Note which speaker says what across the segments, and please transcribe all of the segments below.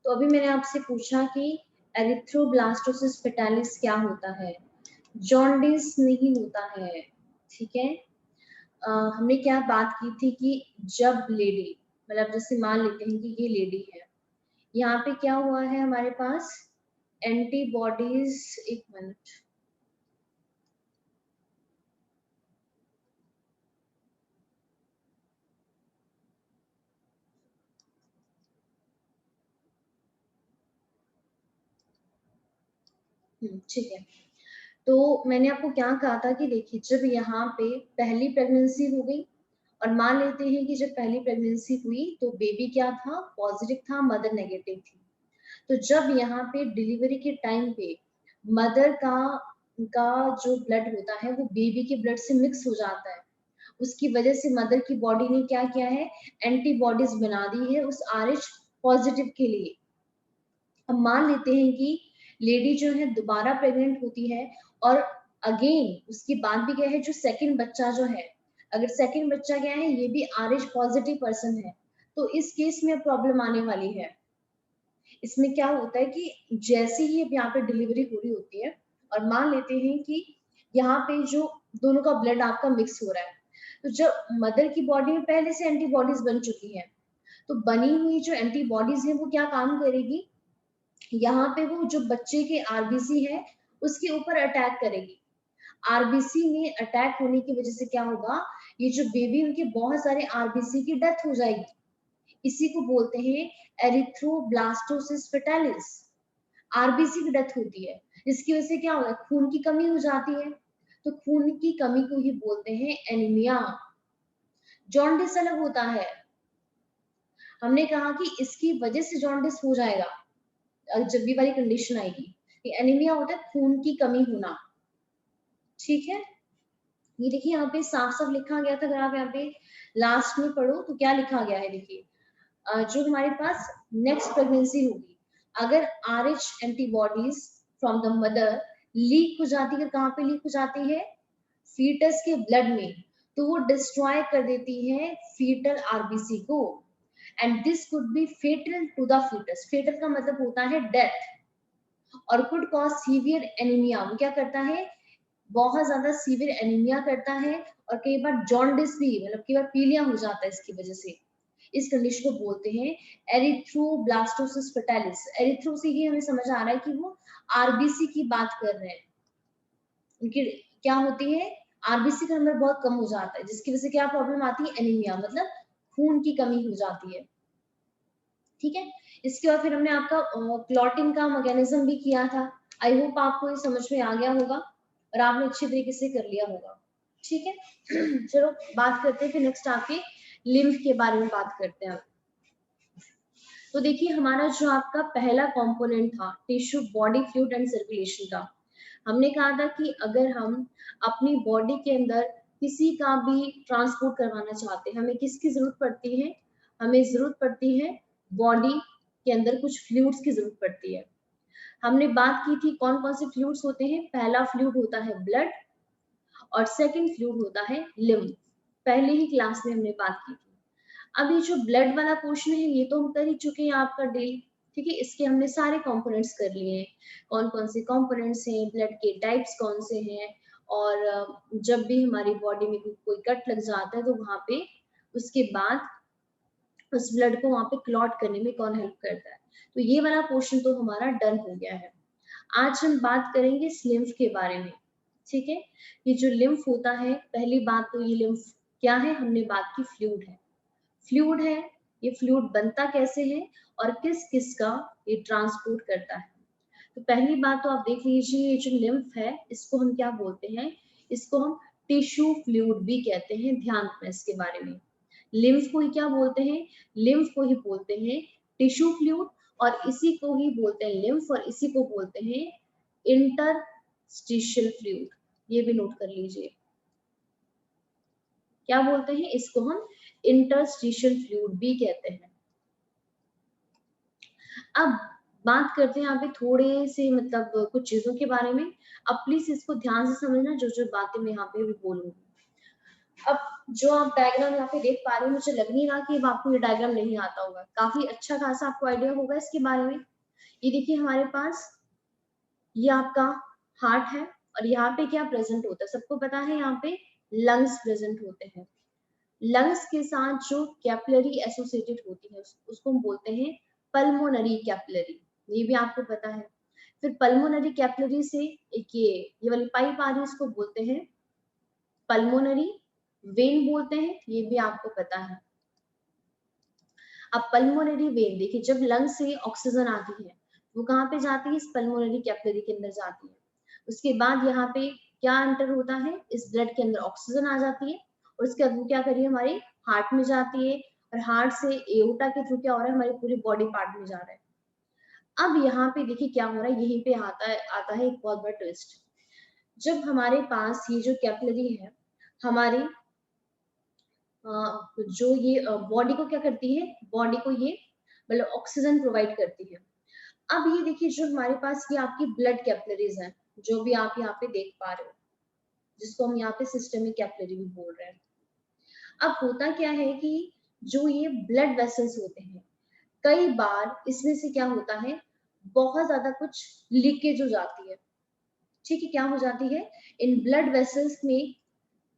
Speaker 1: तो अभी मैंने आपसे पूछा कि एरिथ्रोब्लास्टोसिस फेटालिस क्या होता है। जॉन्डिस नहीं होता है, ठीक है। हमने क्या बात की थी कि जब लेडी, मतलब जैसे मान लेते हैं कि ये लेडी है, यहाँ पे क्या हुआ है हमारे पास एंटीबॉडीज। एक मिनट, ठीक है। तो मैंने आपको क्या कहा था कि देखिए जब यहाँ पे पहली प्रेगनेंसी हो गई, और मान लेते हैं कि जब पहली प्रेगनेंसी हुई तो बेबी क्या था, पॉजिटिव था, मदर नेगेटिव थी। तो जब यहाँ पे डिलीवरी के टाइम पे मदर का जो ब्लड होता है वो बेबी के ब्लड से मिक्स हो जाता है, उसकी वजह से मदर की बॉडी ने क्या किया है, एंटीबॉडीज बना दी है उस RH पॉजिटिव के लिए। अब मान लेते हैं कि लेडी जो है दोबारा प्रेग्नेंट होती है, और अगेन उसके बाद भी क्या है, जो सेकंड बच्चा जो है, अगर सेकंड बच्चा क्या है ये भी RH पॉजिटिव पर्सन है, तो इस केस में प्रॉब्लम आने वाली है। इसमें क्या होता है कि जैसे ही अब यहाँ पे डिलीवरी हो रही होती है, और मान लेते हैं कि यहाँ पे जो दोनों का ब्लड आपका मिक्स हो रहा है, तो जब मदर की बॉडी में पहले से एंटीबॉडीज बन चुकी है, तो बनी हुई जो एंटीबॉडीज है वो क्या काम करेगी, यहाँ पे वो जो बच्चे के RBC है उसके ऊपर अटैक करेगी। RBC में अटैक होने की वजह से क्या होगा, ये जो बेबी उनके बहुत सारे RBC की डेथ हो जाएगी। इसी को बोलते हैं एरिथ्रोब्लास्टोसिस फेटालिस। RBC की डेथ होती है, इसकी वजह से क्या होगा, खून की कमी हो जाती है, तो खून की कमी को ही बोलते हैं एनीमिया। जॉन्डिस अलग होता है, हमने कहा कि इसकी वजह से जॉन्डिस हो जाएगा जब भी वाली कंडीशन आएगी। ये एनीमिया होता है खून की कमी होना, ठीक है। ये देखिए यहाँ पे साफ साफ लिखा गया था, अगर आप यहाँ पे लास्ट में पढ़ो तो क्या लिखा गया है, देखिए जो हमारे पास नेक्स्ट प्रेगनेंसी होगी, अगर RH antibodies from the mother leak हो जाती है, कहाँ पे लीक हो जाती है, फीटस के ब्लड में, तो वो डिस्ट्रॉय कर देती है फीटल RBC को, and this could be fatal to the fetus. Fetal का मतलब होता है डेथ, और कुड कॉज सीवियर एनीमिया। वो क्या करता है, बहुत ज्यादा सीवियर एनीमिया करता है, और कई बार जॉन्डिस भी, मतलब कई बार पीलिया हो जाता है इसकी वजह से। इस कंडीशन को बोलते हैं एरिथ्रोब्लास्टोसिस फेटालिस। एरिथ्रो से ही हमें समझ आ रहा है कि वो RBC की बात कर रहे हैं, उनकी क्या होती है, RBC का नंबर बहुत कम हो जाता है, जिसकी वजह से क्या प्रॉब्लम आती है, एनीमिया, मतलब खून की कमी हो जाती है, ठीक है। इसके बाद फिर हमने आपका क्लॉटिंग का मैकेनिज्म भी किया था। आई होप आपको ये समझ में आ गया होगा और आपने अच्छी तरीके से कर लिया होगा, ठीक है। चलो बात करते हैं फिर नेक्स्ट आपके लिम्फ के बारे में बात करते हैं। तो देखिए हमारा जो आपका पहला कंपोनेंट था tissue, body fluid and circulation का, हमने कहा था कि अगर हम अपनी बॉडी के अंदर किसी का भी ट्रांसपोर्ट करवाना चाहते हैं, हमें किसकी जरूरत पड़ती है, हमें जरूरत पड़ती है बॉडी के अंदर कुछ फ्लूइड्स की जरूरत पड़ती है। हमने बात की थी कौन कौन से फ्लूइड्स होते हैं, पहला फ्लूइड होता है ब्लड, और सेकंड फ्लूइड होता है लिम्फ। पहले ही क्लास में हमने बात की थी। अभी जो ब्लड वाला पोर्शन है ये तो हम कर ही चुके हैं आपका डेली, ठीक है। इसके हमने सारे कंपोनेंट्स कर लिए हैं, कौन कौन से कंपोनेंट्स हैं, ब्लड के टाइप्स कौन से हैं, और जब भी हमारी बॉडी में कोई कट लग जाता है तो वहां पे उसके बाद उस ब्लड को वहां पे क्लॉट करने में कौन हेल्प करता है। तो ये वाला पोर्शन तो हमारा डन हो गया है। आज हम बात करेंगे इस लिम्फ के बारे में, ठीक है। ये जो लिम्फ होता है, पहली बात तो ये लिम्फ क्या है, हमने बात की फ्लूइड है। फ्लूइड है, ये फ्लूइड बनता कैसे है और किस किस का ये ट्रांसपोर्ट करता है। तो पहली बात तो आप देख लीजिए, ये जो लिम्फ है इसको हम क्या बोलते हैं, इसको हम टिश्यू फ्लूइड भी कहते हैं। ध्यान रखना इसके बारे में, लिम्फ को ही क्या बोलते हैं, लिम्फ को ही बोलते हैं टिश्यू फ्लूइड, और इसी को ही बोलते हैं लिम्फ, और इसी को बोलते हैं इंटरस्टिशियल फ्लूइड। ये भी नोट कर लीजिए, क्या बोलते हैं इसको हम, इंटरस्टिशियल फ्लूइड भी कहते हैं। अब बात करते हैं यहाँ पे थोड़े से मतलब कुछ चीजों के बारे में। अब प्लीज इसको ध्यान से समझना, जो जो बातें मैं यहाँ पे भी बोलूंगी। अब जो आप डायग्राम यहाँ पे देख पा रहे हो, मुझे लग नहीं रहा कि अब आपको ये डायग्राम नहीं आता होगा, काफी अच्छा खासा आपको आइडिया होगा इसके बारे में। ये देखिए हमारे पास ये आपका हार्ट है और यहाँ पे क्या प्रेजेंट होता है, सबको पता है यहाँ पे लंग्स प्रेजेंट होते हैं। लंग्स के साथ जो कैपिलरी एसोसिएटेड होती है उसको हम बोलते हैं पल्मोनरी कैपिलरी, ये भी आपको पता है। फिर पल्मोनरी कैपिलरी से एक ये वाली पाइप आ रही है, इसको बोलते हैं पल्मोनरी वेन बोलते हैं, ये भी आपको पता है। अब पल्मोनरी वेन देखिए, जब लंग से ऑक्सीजन आती है वो कहाँ पे जाती है, इस पल्मोनरी कैपिलरी के अंदर जाती है। उसके बाद यहाँ पे क्या एंटर होता है, इस ब्लड के अंदर ऑक्सीजन आ जाती है और उसके बाद वो क्या करिए हमारे हार्ट में जाती है और हार्ट से एओर्टा के थ्रू क्या हो रहा है, हमारी पूरी बॉडी पार्ट में जा रहा है। अब यहाँ पे देखिए क्या हो रहा है, यहीं पे आता है एक बहुत बड़ा ट्विस्ट। जब हमारे पास ये जो कैपिलरी है हमारे जो ये बॉडी को क्या करती है, बॉडी को ये मतलब ऑक्सीजन प्रोवाइड करती है। अब ये देखिए जो हमारे पास ये आपकी ब्लड कैपिलरीज हैं, जो भी आप यहाँ पे देख पा रहे हो, जिसको हम यहाँ पे सिस्टमिक कैपिलरी भी बोल रहे हैं। अब होता क्या है कि जो ये ब्लड वेसल्स होते हैं, कई बार इसमें से क्या होता है, बहुत ज्यादा कुछ लीकेज हो जाती है। ठीक है, क्या हो जाती है, इन ब्लड वेसल्स में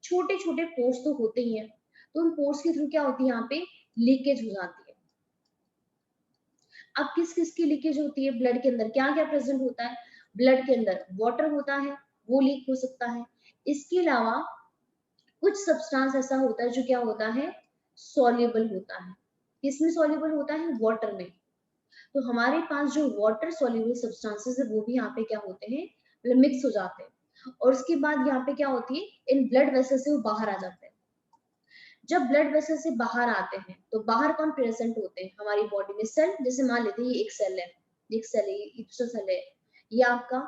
Speaker 1: छोटे छोटे पोर्स तो होते ही हैं, तो उन पोर्स के थ्रू क्या होती है, यहाँ पे लीकेज हो जाती है। अब किस किस की लीकेज होती है, ब्लड के अंदर क्या क्या प्रेजेंट होता है, ब्लड के अंदर वाटर होता है, वो लीक हो सकता है। इसके अलावा कुछ सब्सटेंस ऐसा होता है जो क्या होता है, सॉल्युबल होता है। किसमें सॉल्युबल होता है, वाटर में। तो हमारे पास जो वाटर सॉल्युबल सब्सटेंसेस है वो भी यहाँ पे क्या होते हैं, मतलब मिक्स हो जाते हैं और उसके बाद यहाँ पे क्या होती है, इन ब्लड वेसल से वो बाहर आ जाते हैं। जब ब्लड वेसल से बाहर आते हैं तो बाहर कौन प्रेजेंट होते हैं, हमारी बॉडी में सेल। जैसे मान लेते हैं ये एक सेल है, एक सेल है, ये दूसरा सेल है, ये आपका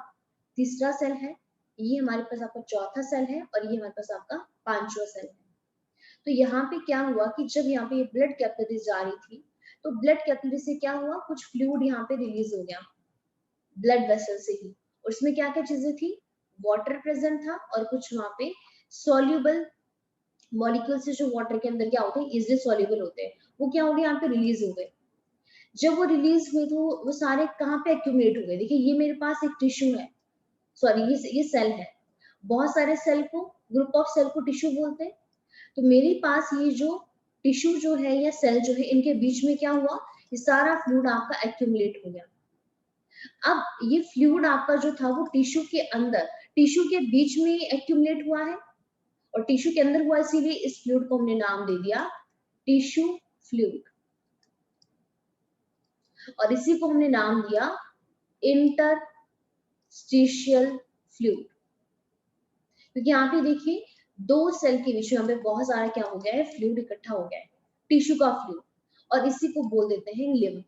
Speaker 1: तीसरा सेल है, ये हमारे पास आपका चौथा सेल है और ये हमारे पास आपका पांचवा सेल है। तो यहाँ पे क्या हुआ कि जब यहाँ पे ब्लड कैपिलरी जा रही थी तो ब्लड कैपिलरी से क्या हुआ, कुछ फ्लूइड यहाँ पे रिलीज हो गया ब्लड वेसल से ही। और उसमें क्या क्या चीजें थी, वाटर प्रेजेंट था और कुछ वहां पे सॉल्युबल मॉलिक्यूल से जो वाटर के अंदर क्या होते हैं, इजिली सॉल्युबल होते हैं, वो क्या हो गए यहाँ पे रिलीज हो गए। जब वो रिलीज हुए तो वो सारे कहाँ पे एक्यूमुलेट हो गए। देखिए ये मेरे पास एक टिश्यू है, सॉरी ये सेल है, बहुत सारे सेल को, ग्रुप ऑफ सेल को टिश्यू बोलते हैं। तो मेरे पास ये जो टिश्यू जो है या सेल जो है, इनके बीच में क्या हुआ, ये सारा फ्लूइड आपका एक्यूमुलेट हो गया। अब ये फ्लूइड आपका जो था वो टिश्यू के अंदर, टिश्यू के बीच में एक्यूमुलेट हुआ है और टिश्यू के अंदर हुआ, इसीलिए इस फ्लूइड को हमने नाम दे दिया टिश्यू फ्लूइड और इसी को हमने नाम दिया इंटरस्टिशियल फ्लूइड। क्योंकि यहाँ पे देखिए दो सेल के बीच में यहाँ पे बहुत सारा क्या हो गया है, फ्लूइड इकट्ठा हो गया है, टिश्यू का फ्लूइड, और इसी को बोल देते हैं लिम्फ।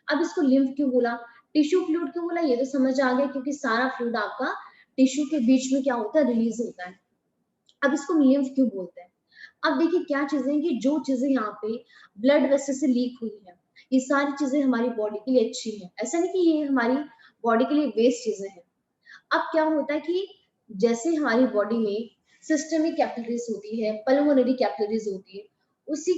Speaker 1: अब इसको लिम्फ क्यों बोला, टिश्यू फ्लूइड क्यों बोला, ये तो समझ आ गया, क्योंकि सारा फ्लूइड आपका टिश्यू के बीच में क्या होता है, रिलीज होता है। अब इसको लिम्फ क्यों बोलते हैं, अब देखिए क्या चीजें कि जो चीजें यहाँ पे ब्लड वेसल से लीक हुई है, ये सारी चीजें हमारी बॉडी के लिए अच्छी है, ऐसा नहीं कि ये हमारी बॉडी के लिए वेस्ट चीजें हैं। अब क्या होता है कि जैसे हमारी बॉडी में सिस्टमिक कैपिलरीज होती है, पल्मोनरी कैपिलरीज होती है, उसी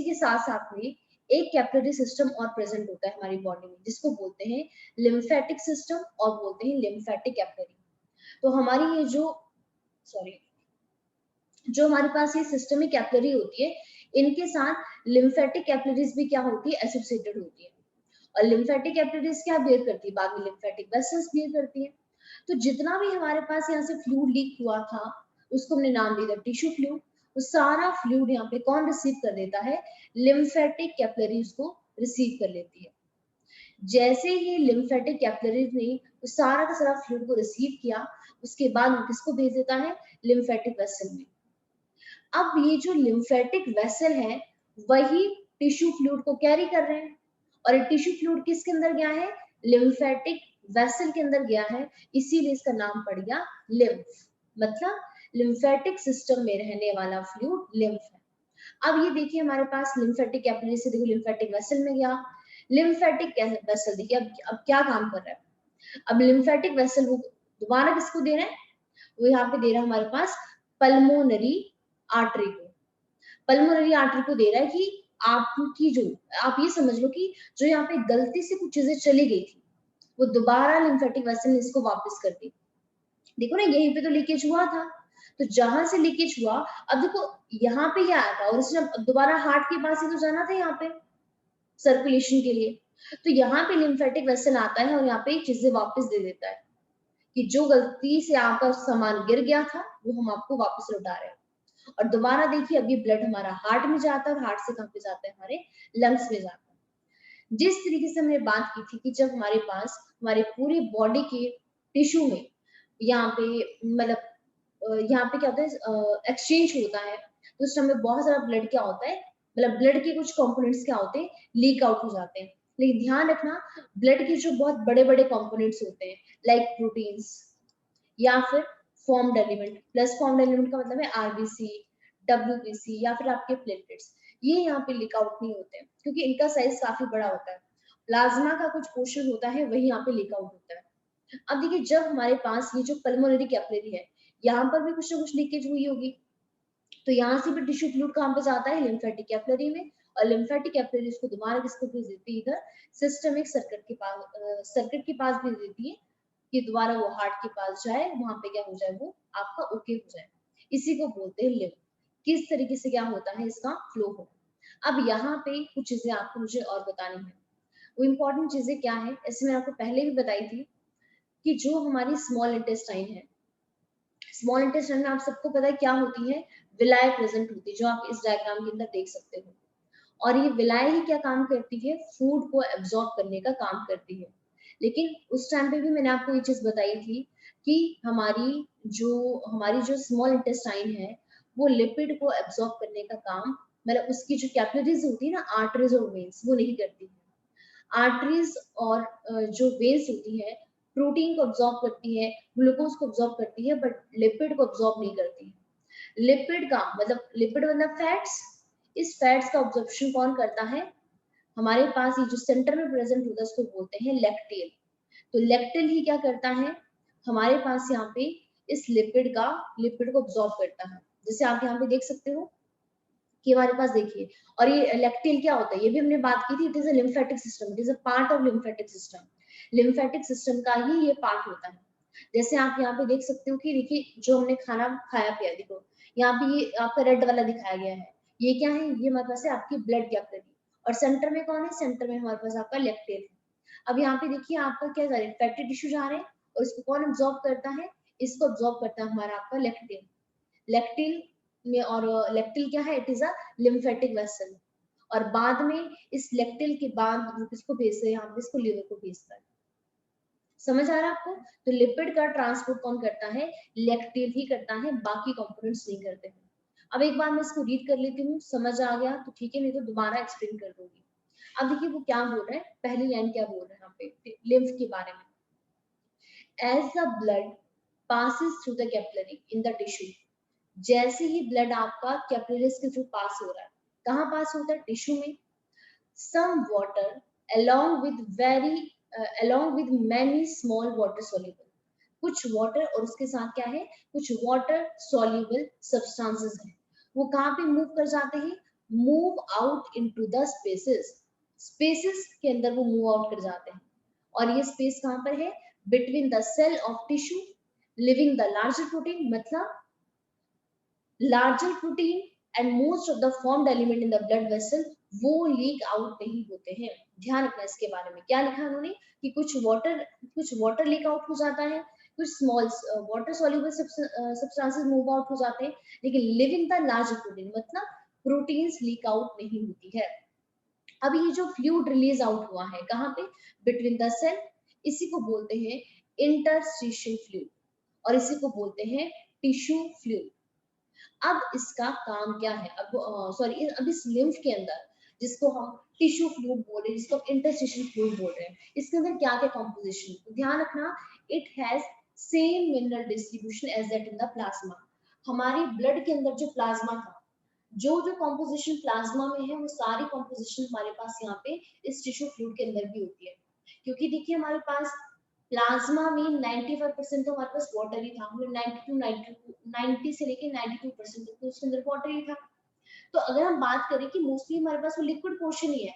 Speaker 1: के साथ साथ में एक कैपिलरी सिस्टम और प्रेजेंट होता है हमारी बॉडी में, जिसको बोलते हैं लिम्फेटिक सिस्टम और बोलते हैं लिम्फेटिक कैपिलरी। तो हमारी ये जो सॉरी जो हमारे पास ये सिस्टमिक कैपिलरी होती है, इनके साथ लिम्फेटिक कैपिलरीज भी क्या होती है, एसोसिएटेड होती है। और लिम्फेटिक कैपिलरीज क्या बिहेव करती है, बाद में लिम्फेटिक वेसल्स बिहेव करती है। तो जितना भी हमारे पास यहाँ से फ्लूइड लीक हुआ था उसको हमने नाम दिया टिश्यू फ्लूइड। वो सारा फ्लूइड यहाँ पे कौन रिसीव कर लेता है, लिम्फेटिक कैपिलरीज को रिसीव कर लेती है। जैसे ही लिम्फेटिक कैपिलरीज ने वो सारा का सारा फ्लूइड को रिसीव किया, उसके बाद वो किसको भेज देता है, लिम्फेटिक वेसल में। अब ये जो लिम्फेटिक वेसल है वही टिश्यू फ्लूइड को कैरी कर रहे हैं और टिश्यू फ्लूइड किसके अंदर गया है, लिम्फेटिक वेसल के अंदर गया है, इसीलिए इसका नाम पड़ गया लिम्फ। मतलब लिम्फेटिक सिस्टम में रहने वाला फ्लूइड लिम्फ है। अब ये देखिए हमारे पास लिम्फेटिक कैपिलरी से देखो लिम्फेटिक वेसल में गया, लिम्फेटिक वेसल देखिए अब क्या काम कर रहा है, अब लिम्फेटिक वेसल वो दोबारा किसको दे रहा है, वो यहाँ पे दे रहा है हमारे पास पल्मोनरी आर्टरी को, पल्मोनरी आर्टरी को दे रहा है कि आपकी जो, आप ये समझ लो कि जो यहाँ पे गलती से कुछ चीजें चली गई थी वो दोबारा लिम्फेटिक वेसल ने इसको वापस कर दी। देखो ना यहीं पे तो लीकेज हुआ था, तो जहां से लीकेज हुआ, अब देखो यहाँ पे क्या आया था और उसने दोबारा हार्ट के पास ही तो जाना था यहाँ पे सर्कुलेशन के लिए, तो यहाँ पे लिम्फेटिक वेसल आता है और यहाँ पे चीजें वापस दे देता है कि जो गलती से आपका सामान गिर गया था वो हम आपको वापस लौटा रहे हैं। और दोबारा देखिए अभी ब्लड हमारा हार्ट में जाता है और हार्ट से कहाँ पे जाता है, हमारे लंग्स में जाता है। जिस तरीके से हमने बात की थी कि जब हमारे पास हमारे पूरे बॉडी के टिश्यू में यहाँ पे मतलब यहाँ पे क्या होता है एक्सचेंज होता है, तो उस समय बहुत सारा ब्लड क्या होता है, मतलब ब्लड के कुछ कंपोनेंट्स क्या होते हैं, लीक आउट हो जाते हैं। लेकिन ध्यान रखना ब्लड के जो बहुत बड़े बड़े कंपोनेंट्स होते हैं लाइक प्रोटीन्स या फिर formed element, plus formed element का मतलब है आरबीसी, डब्ल्यूबीसी या फिर आपके प्लेटलेट्स, ये यहाँ पे लीक आउट नहीं होते हैं क्योंकि इनका साइज काफी बड़ा होता है। प्लाज्मा का कुछ पोर्शन होता है वही यहाँ पे लीक आउट होता है। अब देखिए जब हमारे पास ये जो पल्मोनरी कैपिलरी है, यहाँ पर भी कुछ ना कुछ लीकेज हुई होगी, तो यहाँ से भी टिश्यू फ्लूइड कहाँ पे जाता है, लिम्फेटिक कैपिलरी में, और लिम्फेटिक कैपिलरी उसको दोबारा किसको भेज देती है, इधर सिस्टमिक सर्किट के पास, सर्किट के पास भेज देती है कि दोबारा वो हार्ट के पास जाए, वहां पे क्या हो जाए, वो आपका ओके हो जाए। इसी को बोलते हैं लिम्फ। किस तरीके से क्या होता है इसका फ्लो हो। अब यहाँ पे कुछ चीजें आपको मुझे और बतानी है। वो इंपॉर्टेंट चीजें क्या है, ऐसे मैंने आपको पहले भी बताई थी कि जो हमारी स्मॉल इंटेस्टाइन है, स्मॉल इंटेस्टाइन में आप सबको पता है क्या होती है, विलाय प्रेजेंट होती है, जो आप इस डायग्राम के अंदर देख सकते हो। और ये विलाय ही क्या काम करती है, फूड को एब्जॉर्ब करने का काम करती है। लेकिन उस टाइम पे भी मैंने आपको ये चीज बताई थी कि हमारी जो स्मॉल इंटेस्टाइन है वो लिपिड को एब्जॉर्ब करने का काम, मतलब उसकी जो कैपिलरीज होती है ना, आर्टरीज और वेन्स, वो नहीं करती है। आर्टरीज और जो वेन्स होती है प्रोटीन को अब्सॉर्ब करती है, ग्लूकोज को अब्सॉर्ब करती है, बट लिपिड को अब्सॉर्ब नहीं करती है। लिपिड का मतलब, लिपिड मतलब फैट्स, इस फैट्स का ऑब्जॉर्प्शन कौन करता है, हमारे पास ये जो सेंटर में प्रेजेंट होता है उसको बोलते हैं लैक्टेल। तो लैक्टेल ही क्या करता है, हमारे पास यहाँ पे इस लिपिड को अब्सॉर्ब करता है। जैसे आप यहाँ पे देख सकते हो कि हमारे पास देखिए, और ये लैक्टेल क्या होता है, ये भी हमने बात की थी, it is a lymphatic system, it is a part of lymphatic system. Lymphatic system का ही ये पार्ट होता है। जैसे आप यहाँ पे देख सकते हो कि देखिए जो हमने खाना खाया पिया, देखो यहाँ पे ये आपका रेड वाला दिखाया गया है, ये क्या है, ये हमारे पास है आपकी ब्लड कैपिलरी, और सेंटर में कौन है, सेंटर में हमारे पास आपका लैक्टेल है। अब यहाँ पे देखिए आपका क्या जा रहा है, फैटी टिश्यू जा रहे हैं, और इसको कौन अब्सॉर्ब करता है, इसको अब्सॉर्ब करता है हमारा आपका लैक्टेल। लैक्टिल में, और लैक्टिल क्या है, it is a lymphatic vessel. और बाद में इस लैक्टिल के बाद वो किसको भेजते हैं, यहाँ पे इसको लिवर को भेजता है। समझ आ रहा है आपको, तो लिपिड का ट्रांसपोर्ट कौन करता है, लैक्टिल ही करता है, बाकी कंपोनेंट्स नहीं करते हैं। अब एक बार मैं इसको रीड कर लेती हूँ, समझ आ गया तो ठीक है, नहीं तो दोबारा एक्सप्लेन कर दूंगी। अब देखिए वो क्या बोल रहे हैं, पहली लाइन क्या बोल रहे हैं यहाँ पे लिम्फ के बारे में, as the blood passes through the capillary in the tissue, जैसे ही ब्लड आपका कैपिलरीज के थ्रू पास हो रहा है, कहाँ पास होता है, टिश्यू में, some water along with very along with many small water soluble, कुछ वाटर और उसके साथ क्या है, कुछ वाटर soluble substances है, वो कहाँ पे मूव कर जाते हैं, move out into the spaces, spaces के अंदर वो मूव आउट कर जाते हैं। और ये स्पेस कहाँ पर है, between the cell of tissue leaving the larger protein, मतलब larger protein and most of the formed element in the blood vessel वो लीक आउट नहीं होते हैं। ध्यान रखना इसके बारे में, क्या लिखा उन्होंने कि कुछ वाटर लीक आउट हो जाता है, कुछ small water soluble substances move out हो जाते हैं, लेकिन लिविंग द लार्जर प्रोटीन मतलब प्रोटीन्स लीक आउट नहीं होती है। अब ये जो फ्लूइड रिलीज आउट हुआ है कहाँ पे, बिटवीन द सेल, इसी को बोलते हैं इंटरस्टिशियल फ्लूइड, और इसी को बोलते हैं टिश्यू फ्लूइड। अब इसका काम क्या है, अब सॉरी अब इस लिम्फ के अंदर, जिसको हम टिश्यू फ्लूइड बोल रहे हैं, जिसको हम इंटरस्टिशियल फ्लूइड बोल रहे हैं, इसके अंदर क्या क्या कॉम्पोजिशन, तो ध्यान रखना, it has same mineral distribution as that in the plasma. हमारी ब्लड के अंदर जो प्लाज्मा था, जो जो कॉम्पोजिशन प्लाज्मा में है वो सारी कॉम्पोजिशन हमारे पास यहाँ पे इस टिश्यू फ्लूइड के अंदर भी होती है। क्योंकि देखिए हमारे पास प्लाज्मा में 95% तो हमारे पास वाटर ही था, मतलब 90 से लेके 92% तक तो उसके अंदर वाटर ही था। तो अगर हम बात करें कि मोस्टली हमारे पास वो लिक्विड पोर्शन ही है,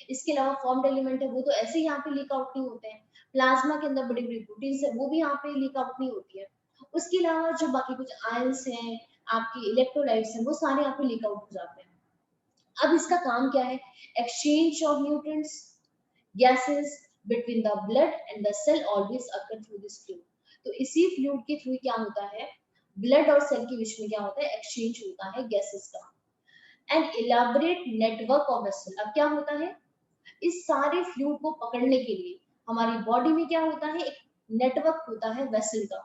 Speaker 1: इसके अलावा फॉर्म्ड एलिमेंट है वो तो ऐसे ही यहाँ पे लीक आउट नहीं होते हैं। प्लाज्मा के अंदर बड़ी बड़ी प्रोटीन्स है वो भी यहाँ पे लीक आउट नहीं होती है। उसके अलावा जो बाकी कुछ आयंस हैं, आपकी इलेक्ट्रोलाइट्स हैं, वो सारे यहाँ पे लीक आउट हो जाते हैं। अब इसका काम क्या है? Exchange of nutrients, gases between the blood and the cell always occur through this fluid. तो इसी फ्लूइड के थ्रू क्या होता है, ब्लड और सेल के बीच में क्या होता है, एक्सचेंज होता है गैसेस का। An elaborate network of vessel. अब क्या होता है, इस सारे फ्लूइड को पकड़ने के लिए हमारी बॉडी में क्या होता है, एक नेटवर्क होता है वेसल का,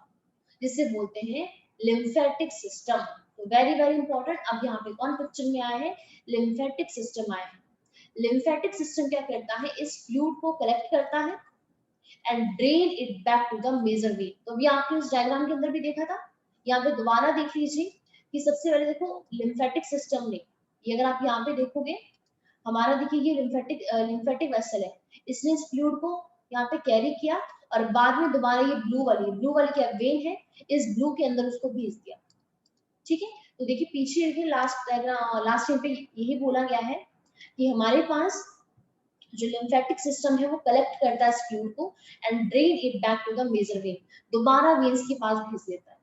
Speaker 1: जिसे बोलते हैं लिम्फेटिक सिस्टम। तो वेरी वेरी इंपॉर्टेंट। अब यहाँ पे कौन पिक्चर में आया है, लिम्फेटिक सिस्टम आया है। लिम्फेटिक सिस्टम क्या करता है, इस फ्लूइड को कलेक्ट करता है and drain it back to the major vein. तो अभी आपने उस डायग्राम के अंदर भी देखा था, यहाँ पे दोबारा देख लीजिए कि सबसे पहले देखो लिम्फेटिक सिस्टम ने, ये अगर आप यहाँ पे देखोगे, हमारा देखिए ये लिम्फेटिक वेसल है, इसने इस फ्लूइड को यहाँ पे कैरी किया और बाद में दोबारा ये ब्लू वाली क्या वेन है, इस ब्लू के अंदर उसको भेज दिया। ठीक है, तो देखिए पीछे देखिए लास्ट टाइम पे यही बोला गया है कि हमारे पास जो लिम्फेटिक सिस्टम है वो कलेक्ट करता है इस फ्लूइड को and drain it back to the major vein, दोबारा वेन्स के पास भेज देता है।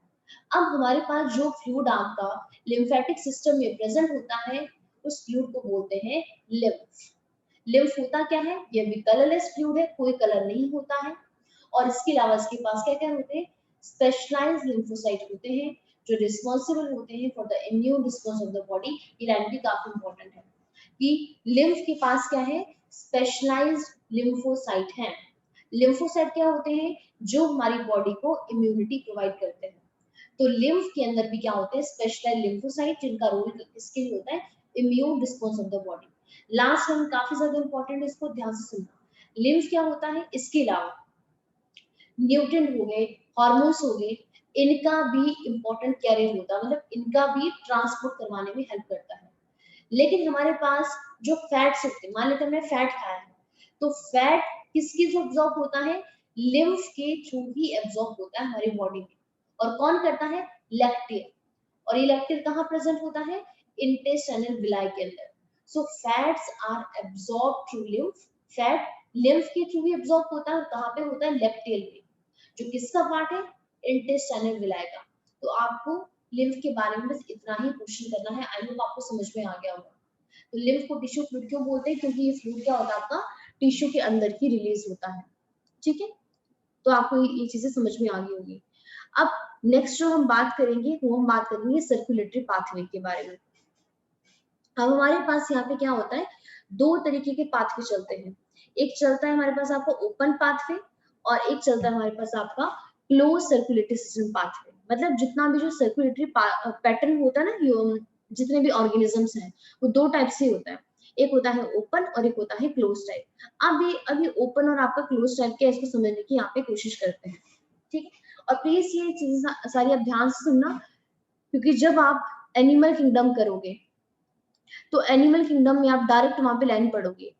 Speaker 1: अब हमारे पास जो फ्लूइड आपका लिम्फेटिक सिस्टम में प्रेजेंट होता है, उस फ्लूइड को बोलते हैं लिम्फ। लिम्फ होता क्या है, ये भी कलरलेस फ्लूइड है, कोई कलर नहीं होता है। और इसके अलावा इसके पास क्या क्या होते हैं, स्पेशलाइज्ड लिम्फोसाइट होते हैं जो रिस्पॉन्सिबल होते हैं for the immune response of the body. ये लाइन भी काफी इंपॉर्टेंट है कि लिम्फ के पास क्या है, स्पेशलाइज्ड लिम्फोसाइट है। लिम्फोसाइट क्या होते हैं, जो हमारी बॉडी को इम्यूनिटी प्रोवाइड करते हैं। तो लिम्फ के अंदर भी क्या होते हैं, स्पेशलाइज्ड लिम्फोसाइट, जिनका रोल इसके लिए होता है immune response of the body. Last one काफी ज्यादा इंपॉर्टेंट है, इसको ध्यान से सुनना। लिम्फ क्या होता है, इसके अलावा न्यूट्रिएंट हो गए, हार्मोन्स हो गए, इनका भी इंपॉर्टेंट कैरियर होता है, मतलब इनका भी ट्रांसपोर्ट करवाने में हेल्प करता है। लेकिन हमारे पास जो फैट्स होते हैं, मान लेते हैं हमने फैट खाया है, तो फैट किसके थ्रू एब्जॉर्ब होता है, लिम्फ के थ्रू ही एब्जॉर्ब होता है हमारी बॉडी में। और कौन करता है, लैक्टेल। और ये लैक्टेल कहाँ प्रेजेंट होता है, इंटेस्टाइनल विलाई के अंदर। So fats are absorb through lymph. Fat lymph के थ्रू ही एब्जॉर्ब होता है, और कहाँ पे होता है, लैक्टेल पे, जो किसका पार्ट है, इंटेस्टाइनल विलाई का। तो आपको लिम्फ के बारे में बस इतना ही क्वेश्चन करना है। आई होप आपको समझ में आ गया होगा। तो लिम्फ को टिश्यू फ्लूइड क्यों बोलते हैं, क्योंकि ये फ्लूइड क्या होता है आपका, टिश्यू के अंदर ही रिलीज होता है। ठीक है, तो आपको ये चीजें समझ में आ गई होगी। अब नेक्स्ट जो हम बात करेंगे, वो हम बात करेंगे सर्कुलेटरी पाथवे के बारे में। अब हमारे पास यहाँ पे क्या होता है, दो तरीके के पाथवे चलते हैं। एक चलता है हमारे पास आपका ओपन पाथवे, और एक चलता है हमारे पास आपका क्लोज सर्कुलेटरी सिस्टम पाथवे। मतलब जितना भी जो सर्कुलेटरी पैटर्न होता है ना, जितने भी ऑर्गेनिजम्स हैं, वो दो टाइप से होता है। एक होता है ओपन और एक होता है क्लोज टाइप। अब ये ओपन और आपका क्लोज टाइप क्या है, इसको समझने की यहाँ पे कोशिश करते हैं। ठीक है, और प्लीज ये चीजें सारी आप ध्यान से सुनना, क्योंकि जब आप एनिमल किंगडम करोगे, तो एनिमल किंगडम में आप डायरेक्ट वहां पे लाइन पढ़ोगे,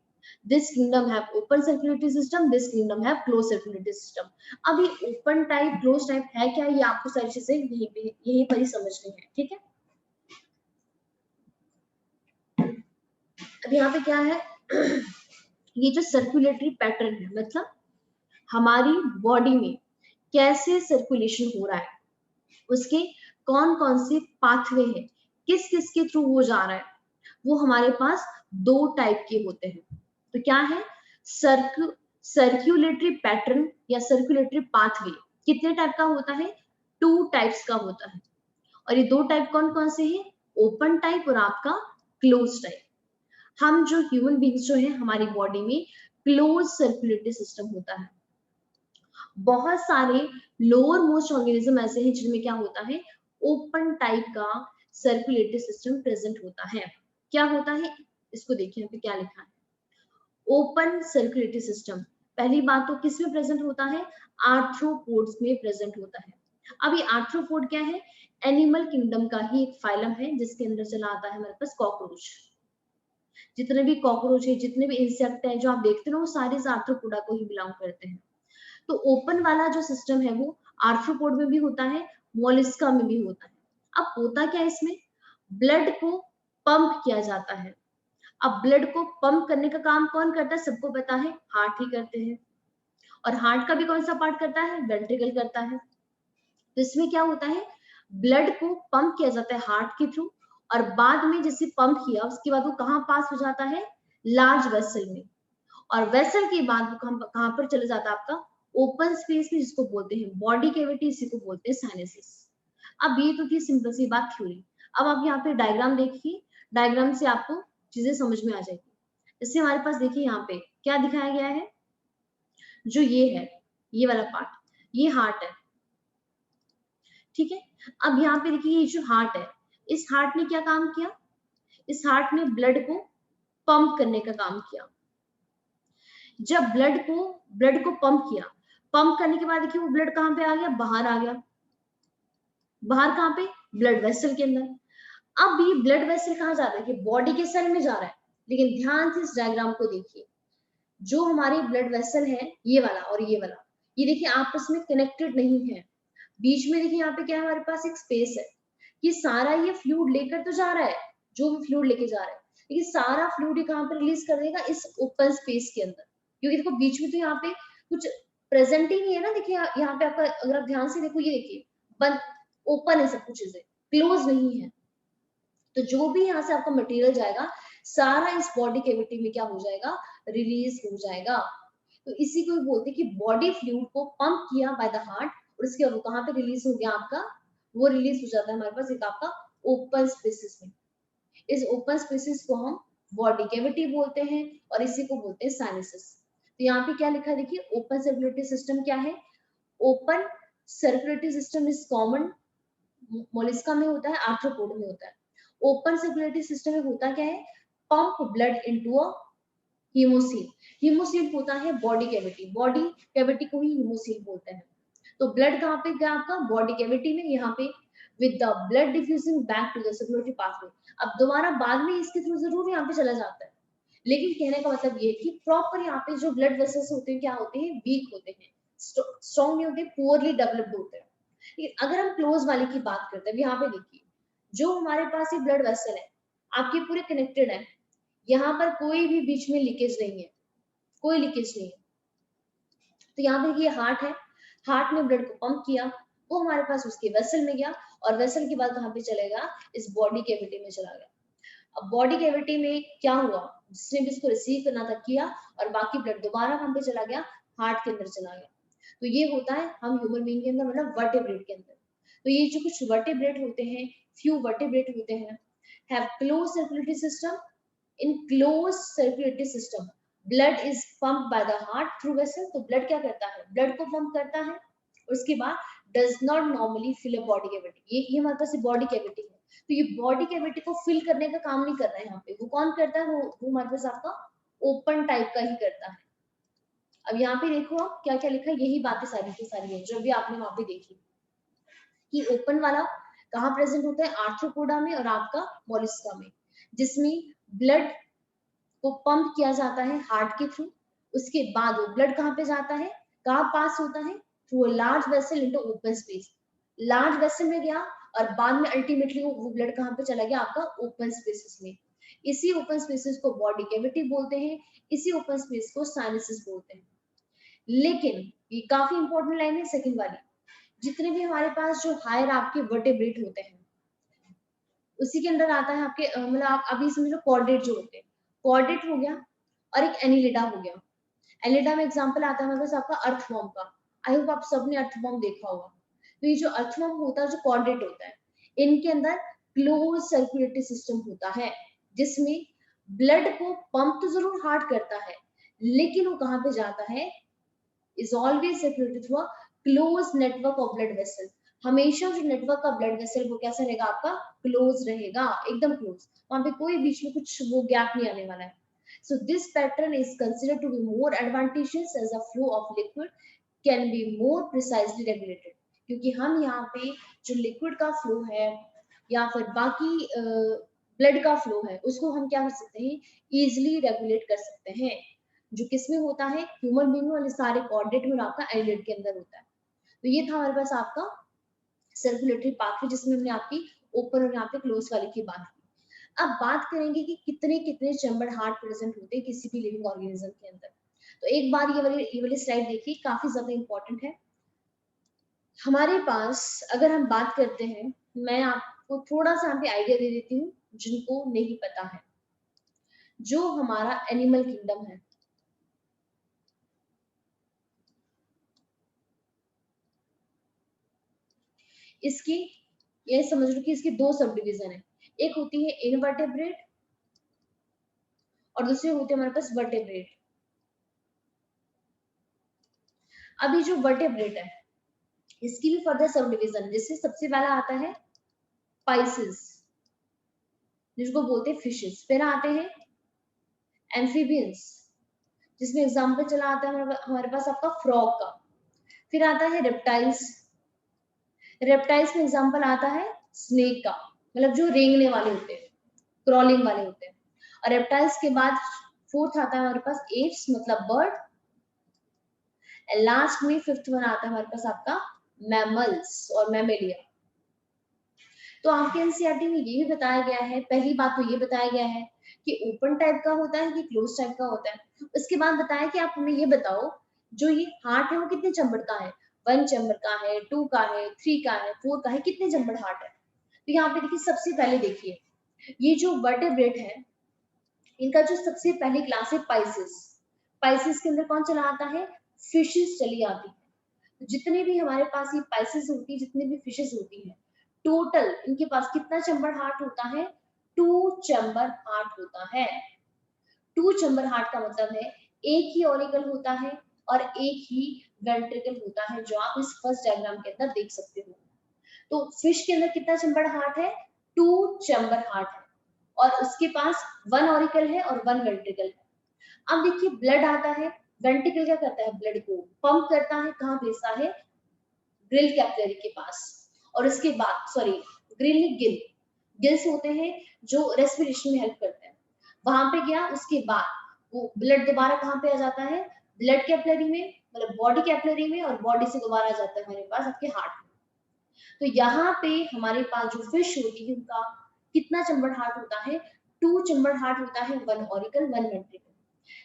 Speaker 1: this kingdom have open circulatory system, this kingdom have close circulatory system. अब ये ओपन टाइप क्लोज टाइप है क्या, ये आपको सारी चीजें यही पर ही समझनी है। ठीक है, अब यहाँ पे क्या है, ये जो सर्कुलेटरी पैटर्न है, मतलब हमारी बॉडी में कैसे सर्कुलेशन हो रहा है, उसके कौन कौन से पाथवे हैं, किस किस के थ्रू वो जा रहा है, वो हमारे पास दो टाइप के होते हैं। तो क्या है, सर्कुलेटरी पैटर्न या सर्कुलेटरी पाथवे कितने टाइप का होता है, टू टाइप्स का होता है। और ये दो टाइप कौन कौन से हैं, ओपन टाइप और आपका क्लोज टाइप। हम जो ह्यूमन बींग्स जो है, हमारी बॉडी में क्लोज सर्कुलेटरी सिस्टम होता है। बहुत सारे लोअर मोस्ट ऑर्गेनिज्म ऐसे हैं जिनमें क्या होता है, ओपन टाइप का सर्कुलेटरी सिस्टम प्रेजेंट होता है। क्या होता है, इसको देखिए यहाँ पे क्या लिखा है, ओपन सर्कुलेटरी सिस्टम। पहली बात तो किस में प्रेजेंट होता है, आर्थ्रोपोड्स में प्रेजेंट होता है। अब ये आर्थ्रोपोड क्या है, एनिमल किंगडम का ही एक फाइलम है, जिसके अंदर चला आता है हमारे पास कॉकरोच। जितने भी कॉकरोच है, जितने भी इंसेक्ट है जो आप देखते हो, वो सारे आर्थ्रोपोडा को ही बिलोंग करते हैं। तो ओपन वाला जो सिस्टम है वो आर्थ्रोपोड में भी होता है, मोलिस्का में भी होता है। अब होता क्या है इसमें, ब्लड को पंप किया जाता है। अब ब्लड को पंप करने का काम कौन करता है, सबको पता है, हार्ट ही करते हैं। और हार्ट का भी कौन सा पार्ट करता है, वेंट्रिकल करता है। तो इसमें क्या होता है, ब्लड को पंप किया जाता है हार्ट के थ्रू, और बाद में जैसे पंप किया उसके बाद वो कहाँ पास हो जाता है, लार्ज वेसल में। और वेसल के बाद वो कहाँ पर चले जाता है आपका, ओपन स्पेस में, जिसको बोलते हैं बॉडी कैविटी, इसी को बोलते हैं साइनसिस। अब ये तो थी सिंपल सी बात, थ्योरी। अब आप यहाँ पे डायग्राम देखिए, डायग्राम से आपको चीजें समझ में आ जाएगी। जैसे हमारे पास देखिए यहाँ पे क्या दिखाया गया है, जो ये है, ये वाला पार्ट, ये हार्ट है, ठीक है। अब यहाँ पे देखिए ये जो हार्ट है, इस हार्ट ने क्या काम किया, इस हार्ट ने ब्लड को पंप करने का काम किया। जब ब्लड को पंप किया, पंप करने के बाद देखिए वो ब्लड कहाँ पे आ गया, बाहर आ गया। बाहर कहाँ पे, ब्लड वेसल के अंदर। अब ये ब्लड वेसल कहाँ जा रहा है, कि बॉडी के सेल में जा रहा है। लेकिन ध्यान से इस डायग्राम को देखिए, जो हमारे ब्लड वेसल है, ये वाला और ये वाला, ये देखिए आपस में कनेक्टेड नहीं है। बीच में देखिए यहाँ पे क्या है, हमारे पास एक स्पेस है। ये सारा ये फ्लूइड लेकर तो जा रहा है, जो भी फ्लूइड लेके जा रहा है, लेकिन सारा फ्लूइड ये कहाँ पर रिलीज कर देगा, इस ओपन स्पेस के अंदर। क्योंकि देखो बीच में तो यहाँ पे कुछ प्रेजेंट ही नहीं है ना। देखिए यहाँ पे आपका, अगर आप ध्यान से देखो, ये देखिए बंद, ओपन है सब कुछ, चीजें क्लोज नहीं है। तो जो भी यहाँ से आपका मटेरियल जाएगा, सारा इस बॉडी कैविटी में क्या हो जाएगा, रिलीज हो जाएगा। तो इसी को बोलते हैं कि बॉडी फ्लूइड को पंप किया बाय द हार्ट, और उसके बाद वो कहाँ पे रिलीज हो गया आपका, वो रिलीज हो जाता है हमारे पास एक आपका ओपन स्पेसिस में। इस ओपन स्पेसिस को हम बॉडी कैविटी बोलते हैं, और इसी को बोलते हैं साइनसिस। तो यहाँ पे क्या लिखा है देखिए, ओपन सर्कुलेटरी सिस्टम क्या है, open circulatory system is common, Mollusca में होता है, आर्थ्रोपोड में होता है। ओपन सर्कुलेटरी सिस्टम में होता क्या है, pump blood into a haemocoel. Haemocoel होता है बॉडी कैविटी, बॉडी कैविटी को ही हीमोसील बोलते हैं। तो ब्लड कहाँ पे गया आपका, बॉडी कैविटी में, यहाँ पे with the blood diffusing back to the circulatory pathway. अब दोबारा बाद में इसके थ्रू जरूर यहाँ पे चला जाता है, लेकिन कहने का मतलब ये कि प्रॉपर यहाँ पे जो ब्लड वेसल्स होते हैं क्या होते हैं, वीक होते हैं, स्ट्रॉन्ग नहीं होते, पुअरली डेवलप्ड होते हैं। लेकिन अगर हम क्लोज वाले की बात करते हैं, यहाँ पे देखिए जो हमारे पास ये ब्लड वेसल है, आपके पूरे कनेक्टेड है, यहाँ पर कोई भी बीच में लीकेज नहीं है, कोई लीकेज नहीं है। तो यहाँ पे ये हार्ट है, हार्ट ने ब्लड को पंप किया, वो हमारे पास उसके वेसल में गया, और वेसल के बाद कहाँ पे चलेगा, इस बॉडी कैविटी में चला गया। अब बॉडी कैविटी में क्या हुआ, जिसने भी इसको रिसीव करना था किया, और बाकी ब्लड दोबारा कहाँ पे चला गया, हार्ट के अंदर चला गया। तो ये होता है हम ह्यूमन बीइंग के अंदर, मतलब वर्टेब्रेट के अंदर। तो ये जो कुछ वर्टेब्रेट होते हैं, फ्यू वर्टेब्रेट होते हैं, have close circulatory system. In close circulatory system blood is pump by the heart through vessel. तो ब्लड क्या करता है, ब्लड को पंप करता है, और उसके बाद does not normally fill a body cavity. ये हमारे पास बॉडी कैविटी है, तो ये बॉडी कैविटी को फिल करने का काम नहीं कर रहा है यहाँ पे। वो कौन करता है, वो हमारे पास आपका ओपन टाइप का ही करता है। अब यहाँ पे देखो आप क्या क्या लिखा है, यही बातें सारी की सारी है जो भी आपने वहां पे देखी, कि ओपन वाला कहाँ प्रेजेंट होता है, आर्थ्रोपोडा में और आपका मोलिस्का में, जिसमें ब्लड को पंप किया जाता है हार्ट के थ्रू। उसके बाद वो ब्लड कहाँ पे जाता है, कहाँ पास होता है, through a large vessel into open space. Large vessel में गया, और बाद में अल्टीमेटली वो ब्लड कहाँ पे चला गया, आपका ओपन स्पेसिस में। इसी ओपन स्पेसिस को बॉडी कैविटी बोलते हैं, इसी ओपन स्पेस को साइनसिस बोलते हैं। लेकिन ये काफी इंपॉर्टेंट लाइन है सेकंड वाली, जितने भी हमारे पास जो हायर आपके वर्टेब्रेट होते हैं, उसी के अंदर आता है आपके मतलब आप अभी समझ लो कॉर्डेट जो होते हैं, कॉर्डेट हो गया, और एक एनिलिडा हो गया। एनिलिडा में एग्जांपल आता है हमारे पास आपका अर्थवॉर्म का। आई होप आप सबने अर्थवॉर्म देखा होगा। तो ये जो अर्थवॉर्म होता है, जो कॉर्डेट होता है, इनके अंदर क्लोज सर्कुलेटरी सिस्टम होता है, जिसमें ब्लड को पंप तो जरूर हार्ट करता है, लेकिन वो कहाँ पे जाता है, is always circulated through a close network of blood vessel। हमेशा जो नेटवर्क का ब्लड वेसल वो कैसा रहेगा, आपका क्लोज रहेगा, एकदम क्लोज, वहां पे कोई बीच में कुछ वो गैप नहीं आने वाला है। So this pattern is considered to be more advantageous as the flow of liquid can be more precisely regulated। क्योंकि हम यहाँ पे जो लिक्विड का फ्लो है, या फिर बाकी ब्लड का फ्लो है, उसको हम क्या कर सकते हैं, इजिली रेगुलेट कर सकते हैं। जो किसमें होता है, ह्यूमन बीइंग में, वाले सारे कोऑर्डिनेट में और आपका आईलिड के अंदर होता है। तो ये था हमारे पास आपका सर्कुलेटरी पाथवे, जिसमें हमने आपकी ओपन और यहाँ पे क्लोज वाले की बात की। अब बात करेंगे कि कितने कितने चैम्बर्ड हार्ट प्रेजेंट होते हैं किसी भी लिविंग ऑर्गेनिज्म के अंदर। तो एक बार ये वाली स्लाइड देखिए, काफी ज्यादा इंपॉर्टेंट है हमारे पास। अगर हम बात करते हैं, मैं आपको थोड़ा सा यहाँ पे आइडिया दे देती हूँ जिनको नहीं पता है। जो हमारा एनिमल किंगडम है, इसकी ये समझ लो कि इसकी दो सब डिवीजन है। एक होती है इनवर्टेब्रेट और दूसरी होती है हमारे पास वर्टेब्रेट। अभी जो वर्टेब्रेट है, इसकी भी फर्दर सब डिवीजन, जिससे सबसे पहला आता है पाइसेस, जिसको बोलते हैं फिशेस। फिर आते हैं एम्फीबियंस, जिसमें एग्जांपल चला आता है हमारे पास आपका फ्रॉग का। फिर आता है रेप्टाइल्स, रेप्टाइल्स में एग्जांपल आता है स्नेक का, मतलब जो रेंगने वाले होते हैं, क्रॉलिंग वाले होते हैं। और रेप्टाइल्स के बाद फोर्थ आता है हमारे पास एप्स, मतलब बर्ड। लास्ट में फिफ्थ वन आता है हमारे पास आपका मैमल्स और मैमेलिया। तो आपके एनसीईआरटी में ये भी बताया गया है, पहली बात तो ये बताया गया है कि ओपन टाइप का होता है कि क्लोज टाइप का होता है। उसके बाद बताया कि आप हमें ये बताओ, जो ये हार्ट है वो कितने चैम्बर का है, 1 चैम्बर का है, 2 का है, 3 का है, 4 का है, कितने चैम्बर हार्ट है। तो यहाँ पे देखिए, सबसे पहले देखिए ये जो वर्टेब्रेट है, इनका जो सबसे पहली क्लास है पाइसेस। पाइसेस के अंदर कौन चला आता है, फिशेस चली आती है। तो जितने भी हमारे पास ये पाइसेस होती है, जितने भी फिशेस होती है, टोटल इनके पास कितना चैम्बर हार्ट होता है, 2 चैम्बर हार्ट होता है। 2 चैम्बर हार्ट का मतलब है एक ही ऑरिकल होता है और एक ही वेंट्रिकल होता है, जो आप इस फर्स्ट डायग्राम के अंदर देख सकते हो। तो फिश के अंदर कितना चैम्बर हार्ट है, 2 चैम्बर हार्ट है, और उसके पास 1 ऑरिकल है और 1 वेंट्रिकल है। अब देखिए ब्लड आता है, वेंट्रिकल क्या करता है, ब्लड को पंप करता है, कहाँ भेजता है, ग्रिल कैपिलरी के पास। और इसके बाद, सॉरी ग्रिल नहीं, गिल्स होते हैं जो रेस्पिरेशन में हेल्प करते हैं। वहां पे गया, उसके बाद वो ब्लड दोबारा कहाँ पे आ जाता है, ब्लड कैपिलरी में, मतलब बॉडी कैपिलरी में, और बॉडी से दोबारा आ जाता है हमारे पास आपके हार्ट में। तो यहाँ पे हमारे पास जो फिश होती है, उनका कितना चैम्बर हार्ट होता है, 2 चैम्बर हार्ट होता है, 1 ऑरिकल 1 वेंट्रिकल।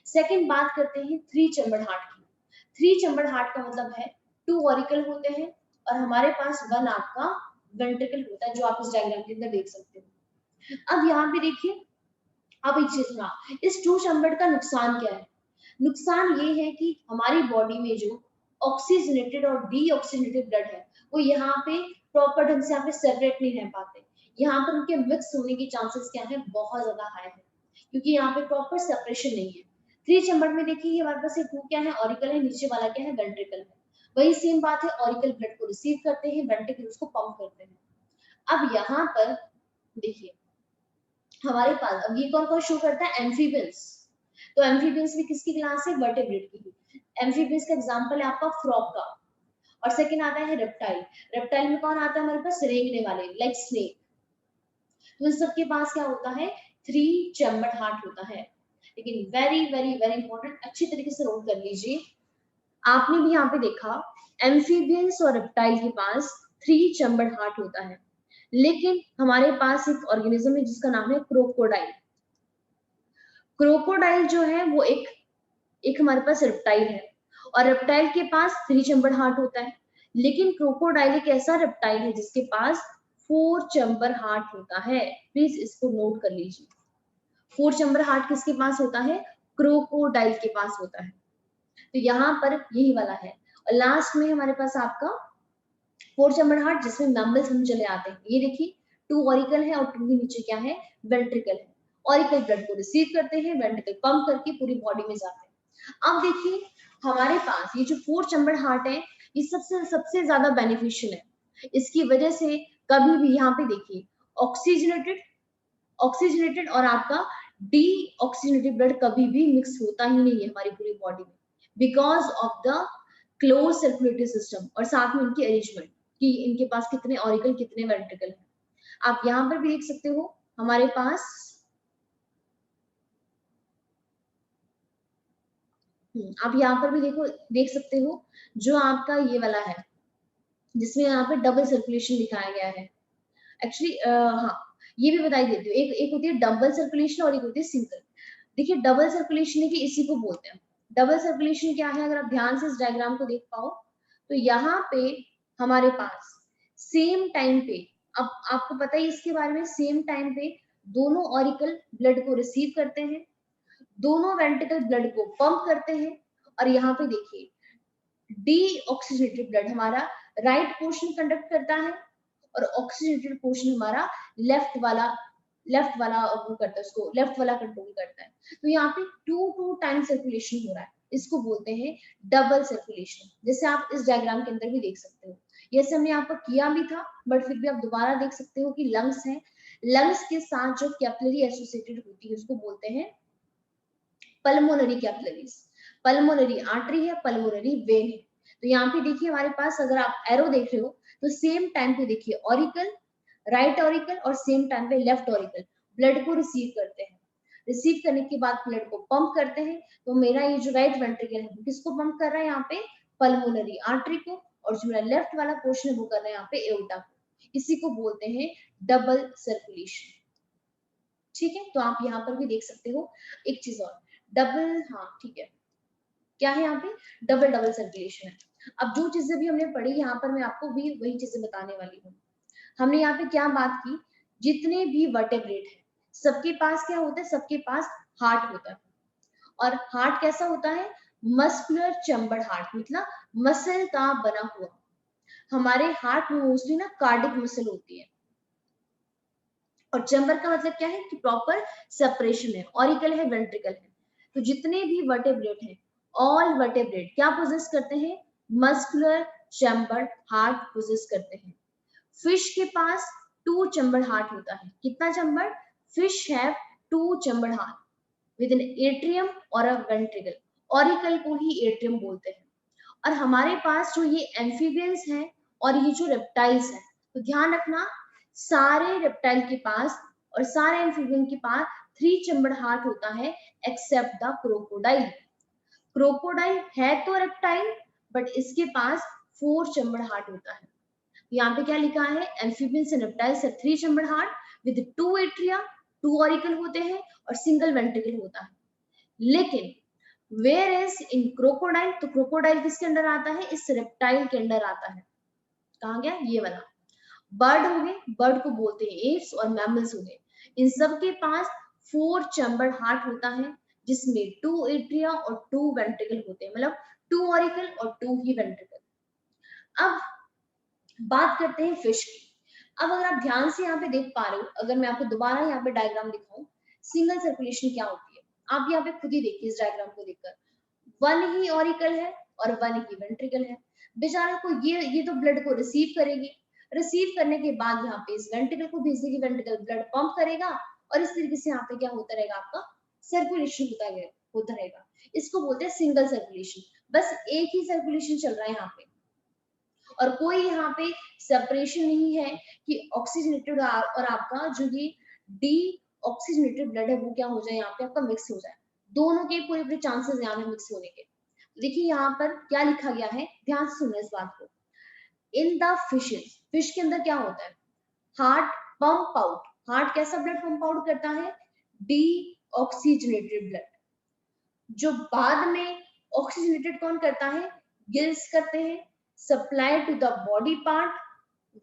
Speaker 1: सेकंड बात करते हैं 3 चैम्बर हार्ट की। 3 चैम्बर हार्ट का मतलब है 2 ऑरिकल होते हैं और हमारे पास 1 आपका वेंट्रिकल होता है, जो आप इस डायग्राम के अंदर देख सकते हो। अब यहाँ पे देखिए, अब एक चीज सुना, इस 2 चैम्बर का नुकसान क्या है। नुकसान ये है कि हमारी बॉडी में जो ऑक्सीजनेटेड और डीऑक्सीजनेटेड ब्लड है, वो यहाँ पे प्रॉपर ढंग से यहाँ पे सेपरेट नहीं रह पाते। यहाँ पर उनके मिक्स होने की चांसेस क्या है, बहुत ज्यादा हाई है, क्योंकि यहाँ पे प्रॉपर सेपरेशन नहीं है। 3 चैम्बर में देखिए, हमारे पास एक क्या है, ऑरिकल है, नीचे वाला क्या है, वेंट्रिकल है। वही सेम बात है, ऑरिकल ब्लड को रिसीव करते हैं, वेंट्रिकल उसको पंप करते हैं। अब यहाँ पर देखिए, हमारे पास अब ये कौन कौन शो करता है, एम्फीबियंस। तो एम्फीबियंस में किसकी क्लास है, वर्टेब्रेट की। एम्फीबियंस का एग्जांपल है आपका फ्रॉग का। और सेकंड आता है रेप्टाइल। रेप्टाइल में कौन आता है हमारे पास, रेंगने वाले, लाइक स्नेक। तो इन सबके पास क्या होता है, 3 चैम्बर हार्ट होता है। लेकिन वेरी वेरी वेरी इंपॉर्टेंट, अच्छी तरीके से नोट कर लीजिए, आपने भी यहाँ पे देखा एम्फीबियंस और रेप्टाइल के पास 3 चैम्बर हार्ट होता है। लेकिन हमारे पास एक ऑर्गेनिज्म है जिसका नाम है क्रोकोडाइल। क्रोकोडाइल जो है वो एक एक हमारे पास रेप्टाइल है, और रेप्टाइल के पास 3 चैम्बर हार्ट होता है। लेकिन क्रोकोडाइल एक ऐसा रेप्टाइल है जिसके पास 4 चैम्बर हार्ट होता है। प्लीज इसको नोट कर लीजिए, 4 चैम्बर हार्ट किसके पास होता है, क्रोकोडाइल के पास होता है। तो यहाँ पर यही वाला है। और लास्ट में हमारे पास आपका 4 चैम्बर हार्ट, जिसमें मैमल्स हम चले आते हैं। ये देखिए, 2 ऑरिकल है और 2 के नीचे क्या है, वेंट्रिकल है। ऑरिकल ब्लड को रिसीव करते हैं, वेंट्रिकल पंप करके पूरी बॉडी में जाते हैं। अब देखिए, हमारे पास ये जो 4 चैम्बर हार्ट है, ये सबसे सबसे ज्यादा बेनिफिशियल है। इसकी वजह से कभी भी यहाँ पे देखिए, ऑक्सीजनेटेड ऑक्सीजनेटेड और आपका डी ऑक्सीजनेटेड ब्लड कभी भी मिक्स होता ही नहीं है हमारी पूरी बॉडी में, because of the close circulatory system, और साथ में इनकी अरेंजमेंट कि इनके पास कितने ऑरिकल कितने वेंट्रिकल है। आप यहाँ पर भी देख सकते हो, हमारे पास आप यहाँ पर भी देख सकते हो, जो आपका ये वाला है, जिसमें यहाँ पे डबल सर्कुलेशन दिखाया गया है। एक्चुअली हाँ, ये भी बताई देती हूँ। एक एक होती है डबल सर्कुलेशन और एक होती है सिंगल। देखिए डबल सर्कुलेशन है कि इसी को बोलते हैं। डबल सर्कुलेशन क्या है, अगर आप ध्यान से इस डायग्राम को देख पाओ तो यहाँ पे हमारे पास सेम टाइम पे, अब आपको पता ही इसके बारे में, सेम टाइम पे दोनों ऑरिकल ब्लड को रिसीव करते हैं, दोनों वेंट्रिकल ब्लड को पंप करते हैं। और यहाँ पे देखिए डीऑक्सीजनेटेड ब्लड हमारा राइट पोर्शन कंडक्ट करता है और ऑक्सीजनेटेड पोर्शन हमारा लेफ्ट वाला वो करता है, उसको लेफ्ट वाला कंट्रोल करता है। तो यहाँ पे टू टाइम सर्कुलेशन हो रहा है, इसको बोलते हैं डबल सर्कुलेशन, जैसे आप इस डायग्राम के अंदर भी देख सकते हो। ये हमने यहाँ पर किया भी था, बट फिर भी आप दोबारा देख सकते हो कि लंग्स है, लंग्स के साथ जो कैपिलरी एसोसिएटेड होती है उसको बोलते हैं पल्मोनरी कैपिलरीज। पल्मोनरी आर्टरी है, पल्मोनरी वेन है। तो यहाँ पे देखिए हमारे पास, अगर आप एरो देख रहे हो तो सेम टाइम पे देखिए ऑरिकल, राइट ऑरिकल और सेम टाइम पे लेफ्ट ऑरिकल ब्लड को रिसीव करते हैं। रिसीव करने के बाद ब्लड को पंप करते हैं। तो मेरा ये जो राइट वेंट्रिकल है किसको पंप कर रहा है, यहाँ पे पल्मोनरी आर्टरी को, और जो मेरा लेफ्ट वाला पोर्शन है वो कर रहा है यहाँ पे एओर्टा को। इसी को बोलते हैं डबल सर्कुलेशन। ठीक है, तो आप यहाँ पर भी देख सकते हो। एक चीज और, डबल, हाँ ठीक है, क्या है यहाँ पे, डबल डबल सर्कुलेशन है। अब जो चीजें भी हमने पढ़ी यहाँ पर मैं आपको भी वही चीजें बताने वाली हूँ। हमने यहाँ पे क्या बात की, जितने भी वर्टेब्रेट है सबके पास क्या होता है, सबके पास हार्ट होता है। और हार्ट कैसा होता है, मस्कुलर चैम्बर्ड हार्ट, मतलब मसल का बना हुआ। हमारे हार्ट में मोस्टली ना कार्डिक मसल होती है, और चैम्बर का मतलब क्या है कि प्रॉपर सेपरेशन है, ऑरिकल है, वेंट्रिकल है। तो जितने भी वर्टेब्रेट हैं, ऑल वर्टेब्रेट क्या पोजेस करते हैं, मस्कुलर चैम्बर्ड हार्ट पोजेस करते हैं। फिश के पास टू चैम्बर्ड हार्ट होता है, कितना chambered, fish have two chambered heart with an atrium और अ वेंट्रिकल। ऑरिकल को ही एट्रियम बोलते हैं। और हमारे पास जो ये एम्फीबियंस हैं और ये जो रेप्टाइल्स हैं, तो ध्यान रखना, सारे रेप्टाइल के पास और सारे एम्फीबियन के पास थ्री चैम्बर्ड हार्ट होता है, एक्सेप्ट द क्रोकोडाइल। क्रोकोडाइल है तो रेप्टाइल, बट इसके पास फोर चैम्बर्ड हार्ट होता है। यहाँ पे क्या लिखा है, amphibians and reptiles have three chambered heart with two atria, two auricle होते हैं और सिंगल वेंट्रिकल होता है। लेकिन वेयर इज इन क्रोकोडाइल, तो क्रोकोडाइल किसके अंडर आता है, इस रेप्टाइल के अंडर आता है। कहा गया, ये वाला। बर्ड हो गए, बर्ड को बोलते हैं एप्स, और मैमल्स हो गए, इन सब के पास फोर चैम्बर्ड हार्ट होता है, जिसमें टू एट्रिया और टू वेंट्रिकल होते हैं, मतलब टू ऑरिकल और टू ही वेंट्रिकल। अब बात करते हैं फिश की। अब अगर आप ध्यान से यहाँ पे देख पा रहे हो, अगर मैं आपको दोबारा यहाँ पे डायग्राम दिखाऊं, सिंगल सर्कुलेशन क्या होती है, आप यहाँ पे खुद ही देखिए इस डायग्राम को देखकर, वन ही ऑरिकल है और वन ही वेंट्रिकल है। बेचारा को ये तो ब्लड को रिसीव करेगी, रिसीव करने के बाद यहाँ पे इस वेंट्रिकल को भेज देगी, वेंट्रिकल ब्लड पंप करेगा, और इस तरीके से यहाँ पे क्या होता रहेगा, आपका सर्कुलेशन होता रहेगा। इसको बोलते हैं सिंगल सर्कुलेशन, बस एक ही सर्कुलेशन चल रहा है यहाँ पे, और कोई यहाँ पे सेपरेशन नहीं है कि ऑक्सीजनेटेड और आपका जो ये डी ऑक्सीजनेटेड ब्लड है वो क्या हो जाए, यहाँ पे आपका मिक्स हो जाए। दोनों के पूरे पूरे चांसेस यहाँ पे मिक्स होने के। देखिए यहाँ पर क्या लिखा गया है, ध्यान से सुनना इस बात को। इन द फिशेस, फिश के अंदर क्या होता है, हार्ट पंप आउट, हार्ट कैसा ब्लड पंप आउट करता है, डी ऑक्सीजनेटेड ब्लड, जो बाद में ऑक्सीजनेटेड कौन करता है, गिल्स करते हैं, supply to the body part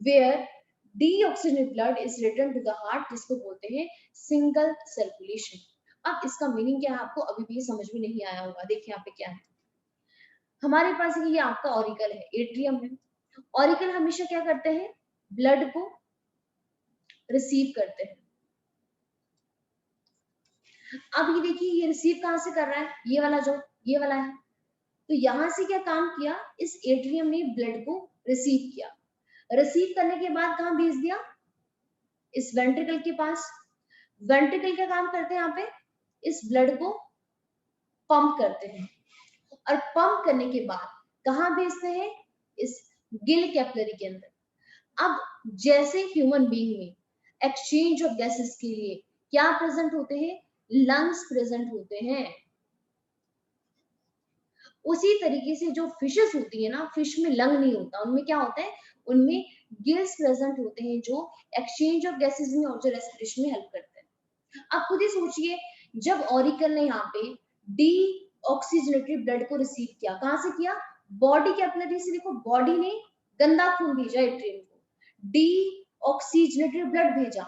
Speaker 1: where deoxygenated blood is return to the heart, जिसको बोलते हैं सिंगल सर्कुलेशन। अब इसका मीनिंग क्या है, आपको अभी भी समझ में नहीं आया होगा। देखिए यहाँ पे क्या है, हमारे पास ये आपका ऑरिकल है, एट्रियम है। ऑरिकल हमेशा क्या करते हैं, ब्लड को रिसीव करते हैं। अब ये देखिए, ये रिसीव कहां से कर रहा है, ये वाला है। तो यहां से क्या काम किया, इस एट्रियम ने ब्लड को रिसीव किया, रिसीव करने के बाद कहां भेज दिया, इस वेंट्रिकल के पास। वेंट्रिकल क्या काम करते हैं, यहाँ पे इस ब्लड को पंप करते हैं, और पंप करने के बाद कहां भेजते हैं, इस गिल कैपिलरी के अंदर। अब जैसे ह्यूमन बीइंग में एक्सचेंज ऑफ गैसेस के लिए क्या प्रेजेंट होते हैं, लंग्स प्रेजेंट होते हैं। उसी तरीके से जो फिशेस होती है ना, फिश में लंग नहीं होता, उनमें क्या होता है, उनमें गिल्स प्रेजेंट होते हैं जो एक्सचेंज ऑफ गैसेस में और जो रेस्पिरेशन में हेल्प करते हैं। अब खुद ही सोचिए, जब ऑरिकल ने यहाँ पे डी ऑक्सीजनेटेड ब्लड को रिसीव किया, कहां से किया, बॉडी कैपिलरी से। देखो बॉडी ने गंदा खून भेजा एट्रियम को, डी ऑक्सीजनेटेड ब्लड भेजा,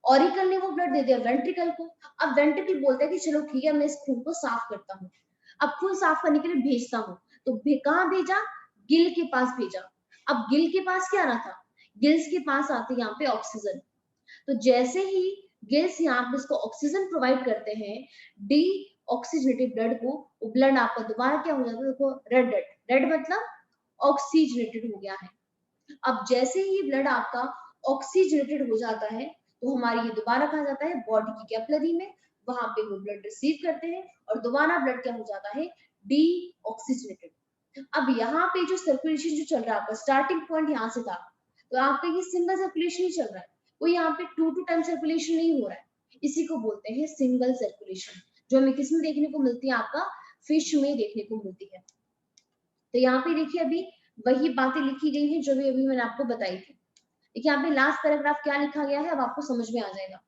Speaker 1: ऑरिकल ने वो ब्लड दे दिया वेंट्रिकल को। अब वेंट्रिकल बोलता है कि चलो ठीक है, मैं इस खून को साफ करता हूँ, अब खून साफ करने के लिए भेजता हूँ। तो कहाँ भेजा, गिल के पास भेजा। अब गिल के पास क्या रहा था, गिल्स के पास आते यहाँ पे ऑक्सीजन। तो जैसे ही गिल्स यहाँ पे इसको ऑक्सीजन प्रोवाइड करते हैं डी ऑक्सीजनेटेड ब्लड को, वो ब्लड आपका दोबारा क्या हो जाता है, देखो रेड रेड, रेड मतलब ऑक्सीजनेटेड हो गया है। अब जैसे ही ब्लड आपका ऑक्सीजनेटेड हो जाता है, तो हमारी ये दोबारा कहा जाता है बॉडी की कैपिलरी में, वहां पे वो ब्लड रिसीव करते हैं और दोबारा ब्लड क्या हो जाता है, डी ऑक्सीजनेटेड। अब यहाँ पे जो सर्कुलेशन जो चल रहा है आपका, स्टार्टिंग पॉइंट यहाँ से था, तो आपका ये सिंगल सर्कुलेशन ही चल रहा है, कोई यहाँ पे टू टू टाइम सर्कुलेशन नहीं हो रहा है। इसी को बोलते हैं सिंगल सर्कुलेशन, जो हमें किस में देखने को मिलती है, आपका फिश में देखने को मिलती है। तो यहाँ पे देखिए अभी वही बातें लिखी गई हैं जो भी अभी मैंने आपको बताई थी। देखिए यहाँ पे लास्ट पैराग्राफ क्या लिखा गया है, अब आपको समझ में आ जाएगा।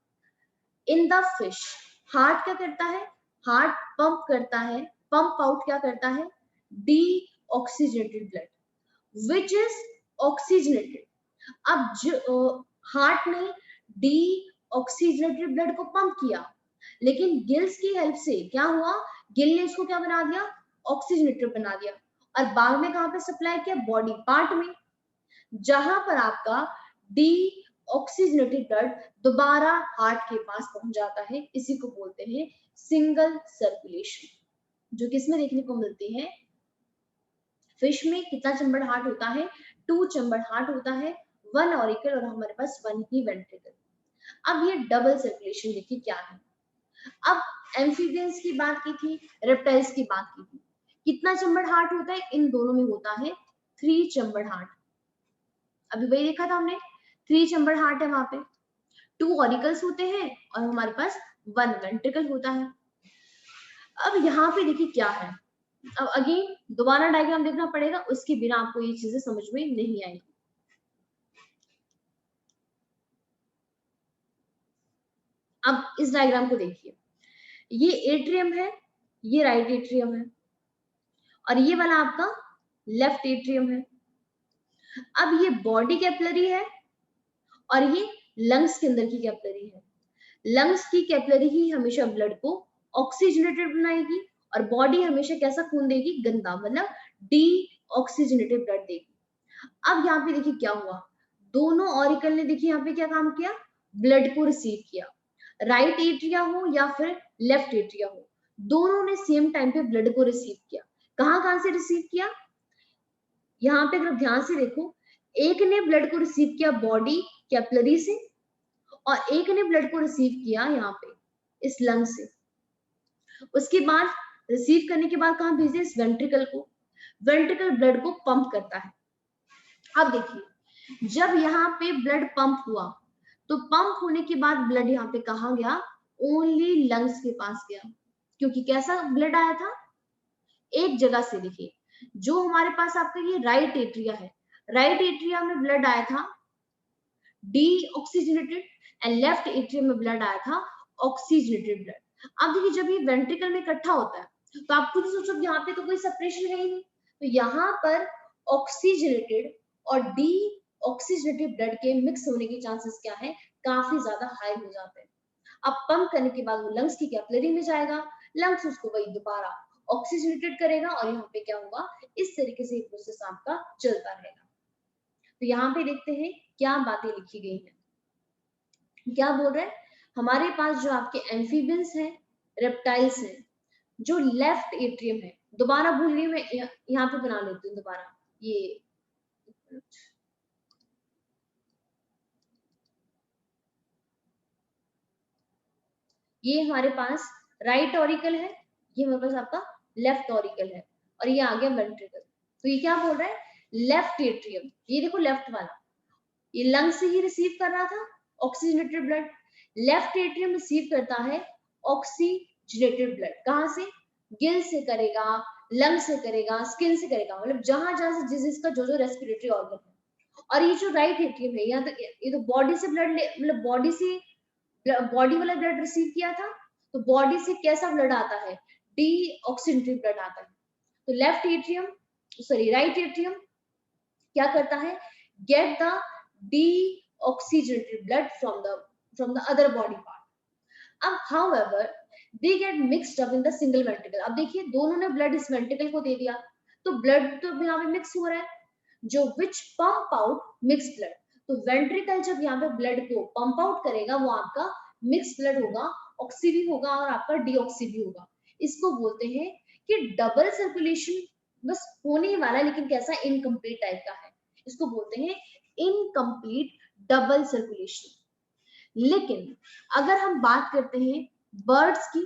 Speaker 1: इन द फिश, हार्ट क्या करता है, हार्ट पंप करता है, पंप आउट क्या करता है, D oxygenated blood which is oxygenated. अब जो हार्ट ने डी ऑक्सीजनेटेड ब्लड को पंप किया, लेकिन गिल्स की हेल्प से क्या हुआ, गिल ने इसको क्या बना दिया, ऑक्सीजनेटेड बना दिया, और बाद में कहां पे सप्लाई किया, बॉडी पार्ट में, जहां पर आपका डी ऑक्सीजनेटेड ब्लड दोबारा हार्ट के पास पहुंच जाता है। इसी को बोलते हैं सिंगल सर्कुलेशन, जो किसमें देखने को मिलती है, फिश में कितना चैम्बर्ड हार्ट होता है, 2 चैम्बर्ड हार्ट होता है, 1 ऑरिकल और हमारे पास 1 ही वेंट्रिकल। अब ये डबल सर्कुलेशन देखिए क्या है। अब एम्फीबियंस की बात की थी, रेप्टाइल्स की बात की थी, कितना चैम्बर्ड हार्ट होता है, इन दोनों में होता है 3 चैम्बर्ड हार्ट। अभी वही देखा था हमने, 3 चैम्बर्ड हार्ट है वहां पे, 2 ऑरिकल्स होते हैं और हमारे पास 1 वेंट्रिकल होता है। अब यहाँ पे देखिए क्या है, अब अगेन दोबारा डायग्राम देखना पड़ेगा, उसके बिना आपको ये चीजें समझ में नहीं आएगी। अब इस डायग्राम को देखिए, ये एट्रियम है, ये राइट एट्रियम है, और ये वाला आपका लेफ्ट एट्रियम है। अब ये बॉडी कैपिलरी है और ये लंग्स के अंदर की कैपिलरी है। लंग्स की कैपिलरी ही हमेशा ब्लड को ऑक्सीजनेटेड बनाएगी और बॉडी हमेशा कैसा खून देगी, गंदा, मतलब डी ऑक्सीजनेटेड ब्लड देगी। अब यहाँ पे देखिए क्या हुआ, दोनों ऑरिकल ने देखिए यहाँ पे क्या काम किया, ब्लड को रिसीव किया। राइट एट्रिया हो या फिर लेफ्ट एट्रिया हो, दोनों ने सेम टाइम पे ब्लड को रिसीव किया। कहां कहां से रिसीव किया, यहाँ पे अगर ध्यान से देखो, एक ने ब्लड को रिसीव किया बॉडी कैपिलरी से और एक ने ब्लड को रिसीव किया यहाँ पे इस लंग से। उसके बाद रिसीव करने के बाद कहां भेजे, इस वेंट्रिकल को। वेंट्रिकल ब्लड को पंप करता है। अब देखिए, जब यहाँ पे ब्लड पंप हुआ, तो पंप होने के बाद ब्लड यहाँ पे कहा गया, ओनली लंग्स के पास गया, क्योंकि कैसा ब्लड आया था, एक जगह से। देखिए जो हमारे पास आपका ये राइट एट्रिया है, राइट एट्रिया में ब्लड आया था D oxygenated and left atrium में ब्लड आया था ऑक्सीजनेटेड ब्लड। अब देखिए जब ये वेंट्रिकल में इकट्ठा होता है, तो आप खुद सोचो यहाँ पे तो कोई सेपरेशन है ही नहीं, तो यहाँ पर ऑक्सीजनेटेड और डी ऑक्सीजनेटेड ब्लड के मिक्स होने के चांसेस क्या है, काफी ज्यादा हाई हो जाते हैं। अब पंप करने के बाद वो लंग्स की कैपिलरी में जाएगा, लंग्स उसको वही दोबारा ऑक्सीजनेटेड करेगा और यहाँ पे क्या होगा, इस तरीके से प्रोसेस आपका चलता रहेगा। तो यहाँ पे देखते हैं क्या बातें लिखी गई हैं। क्या बोल रहे हैं, हमारे पास जो आपके एम्फीबियंस हैं, रेप्टाइल्स हैं, जो लेफ्ट एट्रियम है, दोबारा भूल गई मैं, यहाँ पे बना लेती हूँ दोबारा, ये हमारे पास राइट ऑरिकल है, ये हमारे पास आपका लेफ्ट ऑरिकल है, और ये आ गया वेंट्रिकल। तो ये क्या बोल रहा है, लेफ्ट एट्रियम, ये देखो लेफ्ट वाला, ये लंग से ही रिसीव कर रहा था oxygenated blood, left atrium receive करता है ऑक्सीजनेटेड ब्लड, कहां से, गिल से करेगा, लंग से करेगा, स्किन से करेगा, मतलब जहां जहां से जिसका जो जो रेस्पिरेटरी ऑर्गन है। और ये जो राइट एट्रियम है, यहाँ तो ये तो बॉडी से ब्लड मतलब बॉडी वाला ब्लड रिसीव किया था, तो बॉडी से कैसा ब्लड आता है, डीऑक्सीजनेटेड ब्लड आता है। तो left atrium, sorry right atrium क्या करता है, get the deoxygenated blood from the other body part. अब however they get mixed up in the single ventricle. अब देखिए दोनों ने ब्लड इस वेंट्रिकल को दे दिया, तो ब्लड तो यहाँ पे मिक्स हो रहा है, जो विच पंप आउट मिक्स ब्लड। तो वेंट्रिकल जब यहाँ पे ब्लड को पंप आउट करेगा, वो आपका मिक्स ब्लड होगा, ऑक्सी भी होगा और आपका डीऑक्सी भी होगा। इसको बोलते हैं कि डबल सर्कुलेशन बस होने ही वाला है, लेकिन कैसा, इनकम्प्लीट टाइप का है। इसको बोलते हैं इनकम्प्लीट डबल सर्कुलेशन। लेकिन अगर हम बात करते हैं बर्ड्स की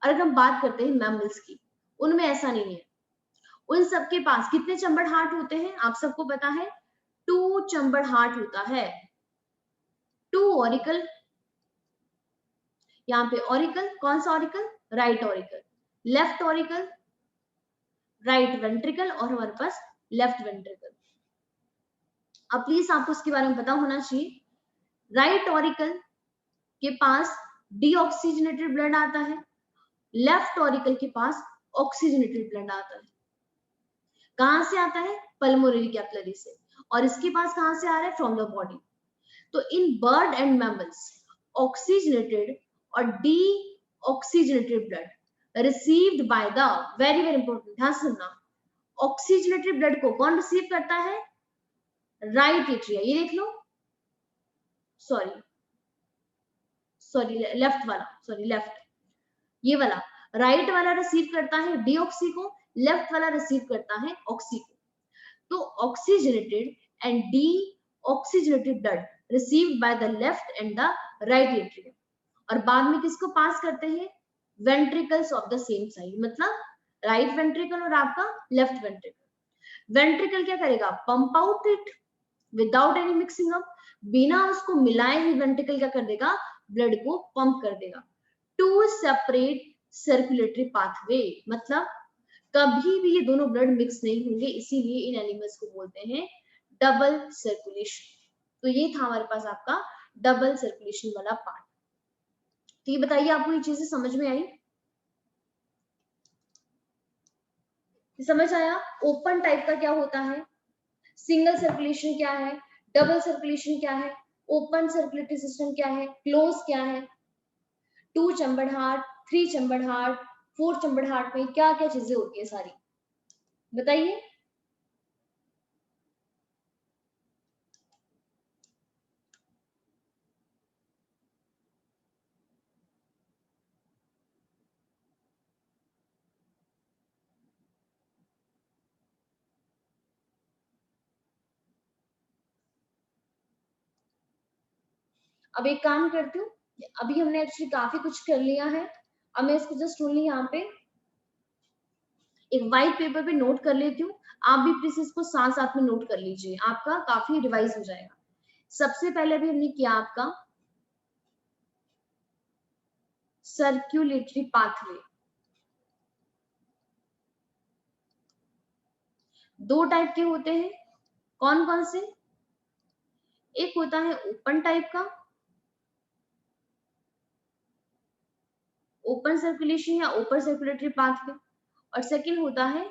Speaker 1: और अगर हम बात करते हैं मैमल्स की, उनमें ऐसा नहीं है। उन सबके पास कितने चंबड़ हार्ट होते हैं, आप सबको पता है, 2 चंबड़ हार्ट होता है। 2 ऑरिकल, यहाँ पे ऑरिकल, कौन सा auricle, right auricle, left auricle, right ventricle, और हमारे पास लेफ्ट वेंट्रिकल। अब प्लीज आपको इसके बारे में पता होना चाहिए, राइट ऑरिकल के पास डीऑक्सीजनेटेड ब्लड आता है, लेफ्ट ऑरिकल के पास ऑक्सीजनेटेड ब्लड आता है। कहां से आता है, पल्मोनरी कैपिलरी से, और इसके पास कहां से आ रहा है, फ्रॉम द बॉडी। तो इन बर्ड एंड मैमल्स ऑक्सीजनेटेड और deoxygenated blood received by the, very very important, ध्यान से सुनना, ऑक्सीजनेटेड ब्लड को कौन रिसीव करता है, राइट एट्रिया, ये देख लो, सॉरी सॉरी लेफ्ट वाला, सॉरी लेफ्ट, ये वाला राइट वाला रिसीव करता है डीऑक्सी को, लेफ्ट वाला रिसीव करता है ऑक्सी को। तो oxygenated and deoxygenated blood received by the left and the right atrium, और बाद में किसको पास करते हैं, ventricles of the same side, मतलब राइट वेंट्रिकल और आपका लेफ्ट वेंट्रिकल। वेंट्रिकल क्या करेगा, pump out it without any mixing up, बिना उसको मिलाए ही वेंट्रिकल क्या कर देगा, ब्लड को पंप कर देगा। टू सेपरेट सर्कुलेटरी पाथवे, मतलब कभी भी ये दोनों ब्लड मिक्स नहीं होंगे, इसीलिए इन एनिमल्स को बोलते हैं डबल सर्कुलेशन। तो ये था हमारे पास आपका डबल सर्कुलेशन वाला पार्ट। तो ये बताइए आपको ये चीजें समझ में आई, समझ आया, ओपन टाइप का क्या होता है, सिंगल सर्कुलेशन क्या है, डबल सर्कुलेशन क्या है, ओपन सर्कुलेटरी सिस्टम क्या है, क्लोज क्या है, 2 chambered heart, 3 chambered heart, 4 chambered heart में क्या क्या चीजें होती है सारी, बताइए। अब एक काम करती हूँ, अभी हमने एक्चुअली काफी कुछ कर लिया है, अब मैं इसको जस्ट ओनली यहाँ पे एक व्हाइट पेपर पे नोट कर लेती हूँ, आप भी प्लीज इसको साथ साथ में नोट कर लीजिए, आपका काफी रिवाइज हो जाएगा। सबसे पहले अभी हमने किया आपका सर्क्यूलेटरी पाथवे। 2 टाइप के होते हैं, कौन कौन से, एक होता है ओपन टाइप का, ओपन सर्कुलेशन या ओपन सर्कुलेटरी पाथवे, और सेकंड होता है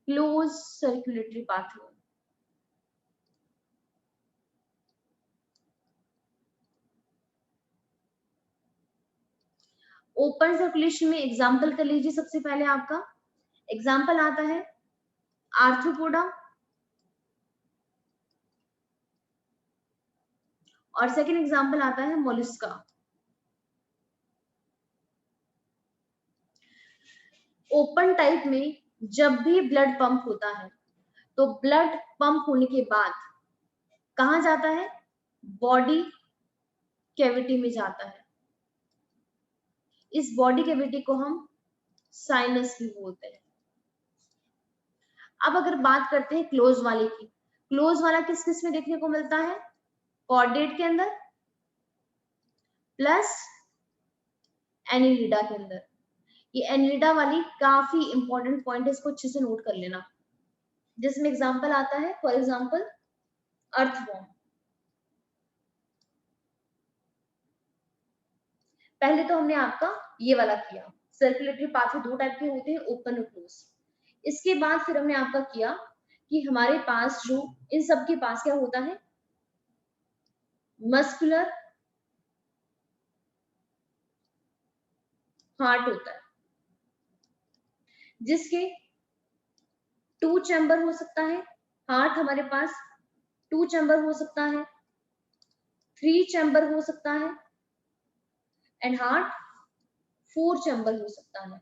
Speaker 1: close circulatory pathway. Open circulation में एग्जांपल कर लीजिए, सबसे पहले आपका एग्जांपल आता है आर्थ्रोपोडा, और सेकंड एग्जांपल आता है मोलस्का। ओपन टाइप में जब भी ब्लड पंप होता है, तो ब्लड पंप होने के बाद कहां जाता है, बॉडी कैविटी में जाता है। इस बॉडी कैविटी को हम साइनस भी बोलते हैं। अब अगर बात करते हैं क्लोज वाले की, क्लोज वाला किस किस में देखने को मिलता है, कॉर्डेट के अंदर प्लस एनिलिडा के अंदर। ये एनिलिडा वाली काफी इंपॉर्टेंट पॉइंट है, इसको अच्छे से नोट कर लेना। जिसमें एग्जांपल आता है, फॉर एग्जांपल अर्थवॉर्म। पहले तो हमने आपका ये वाला किया, सर्कुलेटरी पाथवे दो टाइप के होते हैं, ओपन और क्लोज। इसके बाद फिर हमने आपका किया कि हमारे पास जो इन सब के पास क्या होता है, मस्कुलर हार्ट होता है, जिसके 2 चैम्बर हो सकता है। हार्ट हमारे पास 2 चैम्बर हो सकता है, 3 चैम्बर हो सकता है, एंड हार्ट 4 चैम्बर हो सकता है।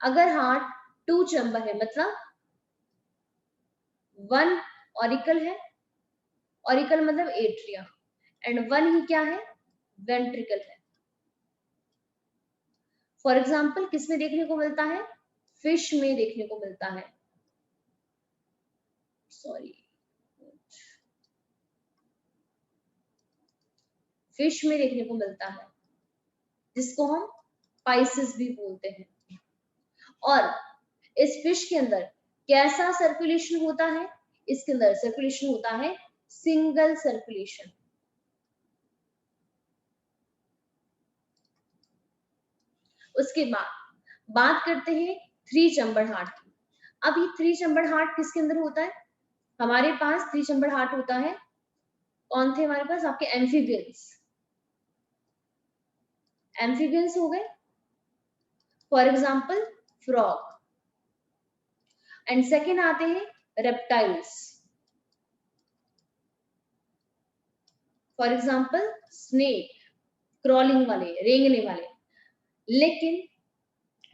Speaker 1: अगर हार्ट 2 चैम्बर है मतलब 1 ऑरिकल है, ऑरिकल मतलब एट्रिया, एंड 1 ही क्या है, वेंट्रिकल है। फॉर एग्जाम्पल किस में देखने को मिलता है, फिश में देखने को मिलता है, सॉरी, फिश में देखने को मिलता है, जिसको हम पाइसेस भी बोलते हैं। और इस फिश के अंदर कैसा सर्कुलेशन होता है, इसके अंदर सर्कुलेशन होता है सिंगल सर्कुलेशन। उसके बाद बात करते हैं 3 चैम्बर हार्ट की। अब ये 3 चैम्बर हार्ट किसके अंदर होता है, हमारे पास 3 चैम्बर हार्ट होता है, कौन थे हमारे पास, आपके एम्फीबियंस। एम्फीबियंस हो गए, for example frog. And second आते हैं reptiles, for example snake, crawling वाले, रेंगने वाले। लेकिन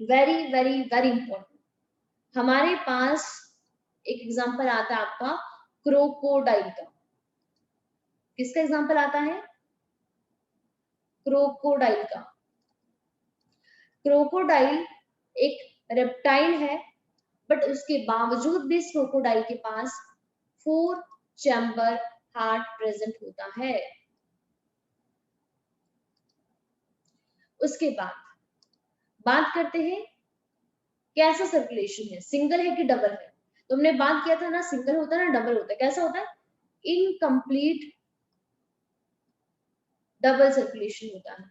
Speaker 1: वेरी वेरी वेरी इंपॉर्टेंट, हमारे पास एक एग्जाम्पल आता है आपका क्रोकोडाइल का। किसका एग्जाम्पल आता है, क्रोकोडाइल का। क्रोकोडाइल एक रेप्टाइल है, बट उसके बावजूद भी इस क्रोकोडाइल के पास 4 चैम्बर हार्ट प्रेजेंट होता है। उसके बाद बात करते हैं कैसा सर्कुलेशन है, सिंगल है कि डबल है। तो हमने बात किया था ना, सिंगल होता है ना डबल होता है, कैसा होता है, इनकम्प्लीट डबल सर्कुलेशन होता है।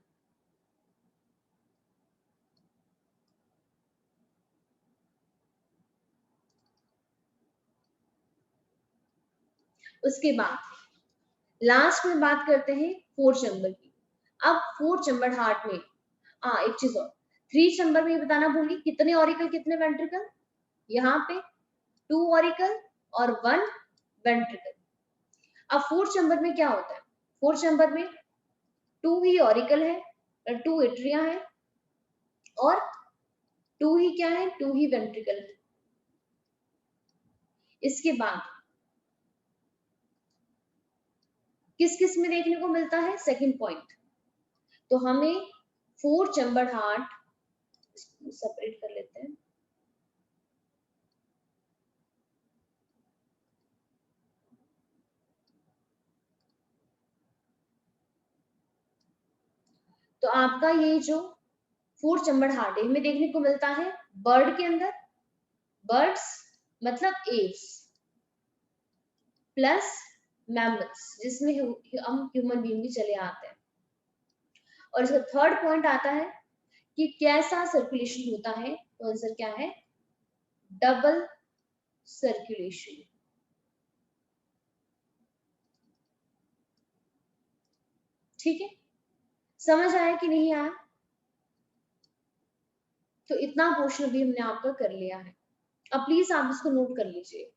Speaker 1: उसके बाद लास्ट में बात करते हैं 4 चैम्बर की। अब 4 चैम्बर हार्ट में एक चीज और, 3 चैम्बर में ये बताना भूली कितने ऑरिकल कितने वेंट्रिकल, यहाँ पे 2 ऑरिकल और 1 वेंट्रिकल। अब 4 चैम्बर में क्या होता है, 4 चैम्बर में 2 ही ऑरिकल है, 2 एट्रिया है, और 2 ही क्या है, 2 ही वेंट्रिकल है। इसके बाद किस किस में देखने को मिलता है, सेकंड पॉइंट, तो हमें 4 चैम्बर हार्ट सेपरेट कर लेते हैं। तो आपका ये जो 4 चैम्बर हार्ट है हमें देखने को मिलता है बर्ड के अंदर, बर्ड्स मतलब एव्स, प्लस मैमल्स जिसमें हम ह्यूमन बीइंग भी चले आते हैं। और इसका थर्ड पॉइंट आता है कि कैसा सर्कुलेशन होता है, तो आंसर क्या है, डबल सर्कुलेशन। ठीक है, समझ आया कि नहीं आया, तो इतना पोर्शन भी हमने आपका कर लिया है। अब प्लीज आप इसको नोट कर लीजिए।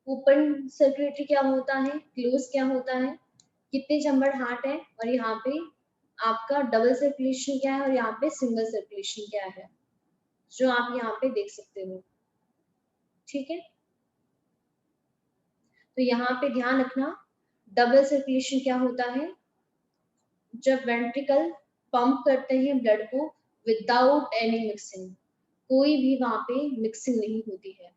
Speaker 1: ओपन सर्कुलेटरी क्या होता है, क्लोज क्या होता है, कितने चैम्बर हार्ट है, और यहाँ पे आपका डबल सर्कुलेशन क्या है, और यहाँ पे सिंगल सर्कुलेशन क्या है, जो आप यहाँ पे देख सकते हो। ठीक है, तो यहाँ पे ध्यान रखना, डबल सर्कुलेशन क्या होता है, जब वेंट्रिकल पंप करते हैं ब्लड को विदाउट एनी मिक्सिंग, कोई भी वहां पे मिक्सिंग नहीं होती है।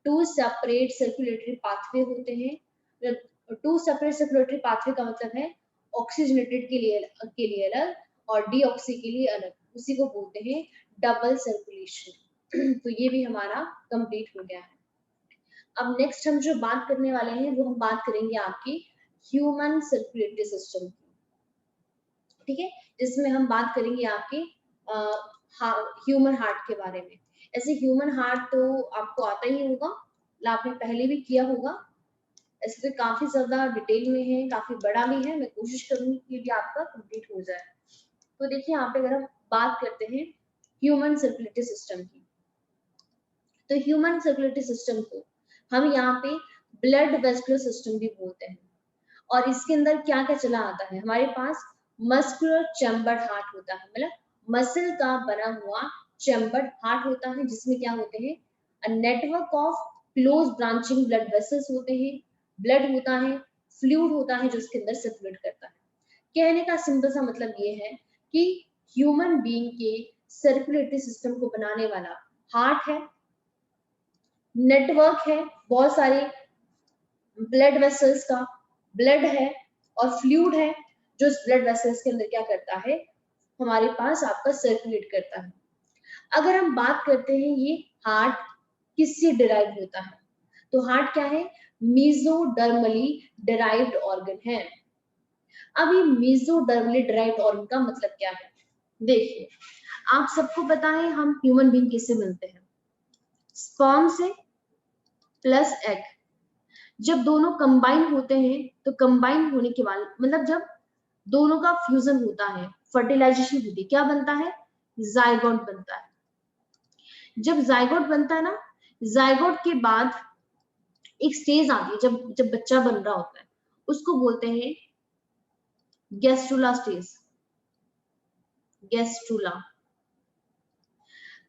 Speaker 1: टू सेपरेट सर्कुलेटरी पाथवे होते हैं। टू सेपरेट सर्कुलेटरी पाथवे का मतलब है ऑक्सीजनेटेड के लिए अलग और डीऑक्सी के लिए अलग, उसी को बोलते हैं डबल सर्कुलेशन। तो ये भी हमारा कंप्लीट हो गया है। अब नेक्स्ट हम जो बात करने वाले हैं वो हम बात करेंगे आपकी ह्यूमन सर्कुलेटरी सिस्टम की, ठीक है, जिसमें हम बात करेंगे आपके ह्यूमन हार्ट के बारे में। ऐसे ह्यूमन हार्ट तो आपको आता ही होगा, आपने पहले भी किया होगा। ऐसे तो काफी ज्यादा डिटेल में है, काफी बड़ा भी है, मैं कोशिश करूंगी कि भी आपका कंप्लीट हो जाए। तो देखिए यहाँ पे अगर हम बात करते हैं ह्यूमन सर्कुलेटरी सिस्टम की, तो ह्यूमन सर्कुलेटरी सिस्टम को हम यहाँ पे ब्लड वेस्कुलर सिस्टम भी बोलते हैं। और इसके अंदर क्या क्या चला आता है, हमारे पास मस्कुलर चैम्बर्ड हार्ट होता है, मतलब मसल का बना हुआ चैम्बर्ड हार्ट होता है, जिसमें क्या होते हैं network of close branching blood vessels होते हैं, ब्लड होता है, फ्लूइड होता है जो उसके अंदर सर्कुलेट करता है। कहने का सिंपल सा मतलब ये है कि ह्यूमन बीइंग के सर्कुलेटरी सिस्टम को बनाने वाला हार्ट है, नेटवर्क है बहुत सारे ब्लड वेसल्स का, ब्लड है और फ्लूइड है जो इस ब्लड वेसल्स के अंदर क्या करता है, हमारे पास आपका सर्कुलेट करता है। अगर हम बात करते हैं ये हार्ट किससे डिराइव होता है, तो हार्ट क्या है, मीजोडर्मली डिराइव्ड ऑर्गन है। अब ये मीजोडर्मली डिराइव्ड ऑर्गन का मतलब क्या है, देखिए आप सबको पता है हम ह्यूमन बीइंग किससे मिलते हैं, स्पर्म से प्लस एग। जब दोनों कंबाइन होते हैं तो कंबाइन होने के बाद मतलब जब दोनों का फ्यूजन होता है, फर्टिलाइजेशन होती है, क्या बनता है, जायगोट बनता है। जब जायगोट बनता है ना, जायगोट के बाद एक स्टेज आती है जब जब बच्चा बन रहा होता है, उसको बोलते हैं गैस्ट्रुला स्टेज, गैस्ट्रुला।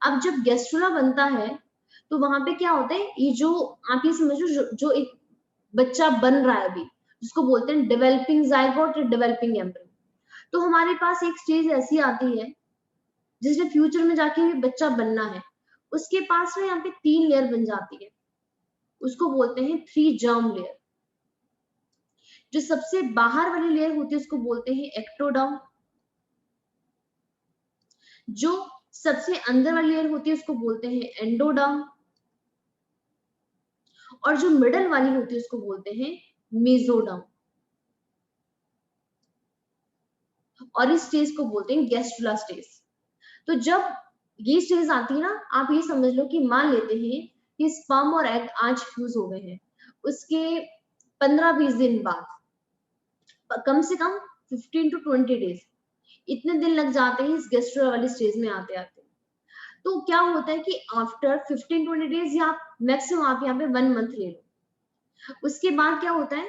Speaker 1: अब जब गैस्ट्रुला बनता है तो वहां पे क्या होता है, ये जो आप ये समझो जो एक बच्चा बन रहा है अभी, जिसको बोलते हैं डेवलपिंग जायगोट या डेवलपिंग एम्ब्रियो। तो हमारे पास एक स्टेज ऐसी आती है जिसमें फ्यूचर में जाके भी बच्चा बनना है, उसके पास में यहाँ पे 3 लेयर बन जाती है, उसको बोलते हैं 3 जर्म लेयर। जो सबसे बाहर वाली लेयर होती है उसको बोलते हैं एक्टोडर्म, जो सबसे अंदर वाली लेयर होती है उसको बोलते हैं एंडोडर्म, और जो मिडल वाली होती है उसको बोलते हैं मेसोडर्म। और इस स्टेज को बोलते हैं गैस्ट्रुला स्टेज। तो जब ये स्टेज आती है ना, आप ये समझ लो कि मान लेते हैं कि स्पर्म और एग आज फ्यूज हो गए हैं, उसके 15-20 दिन बाद, कम से कम 15 to 20 डेज, इतने दिन लग जाते हैं इस गैस्ट्रुला वाली स्टेज में आते आते। तो क्या होता है कि आफ्टर 15-20 डेज या मैक्सिमम आप यहाँ पे 1 मंथ ले लो, उसके बाद क्या होता है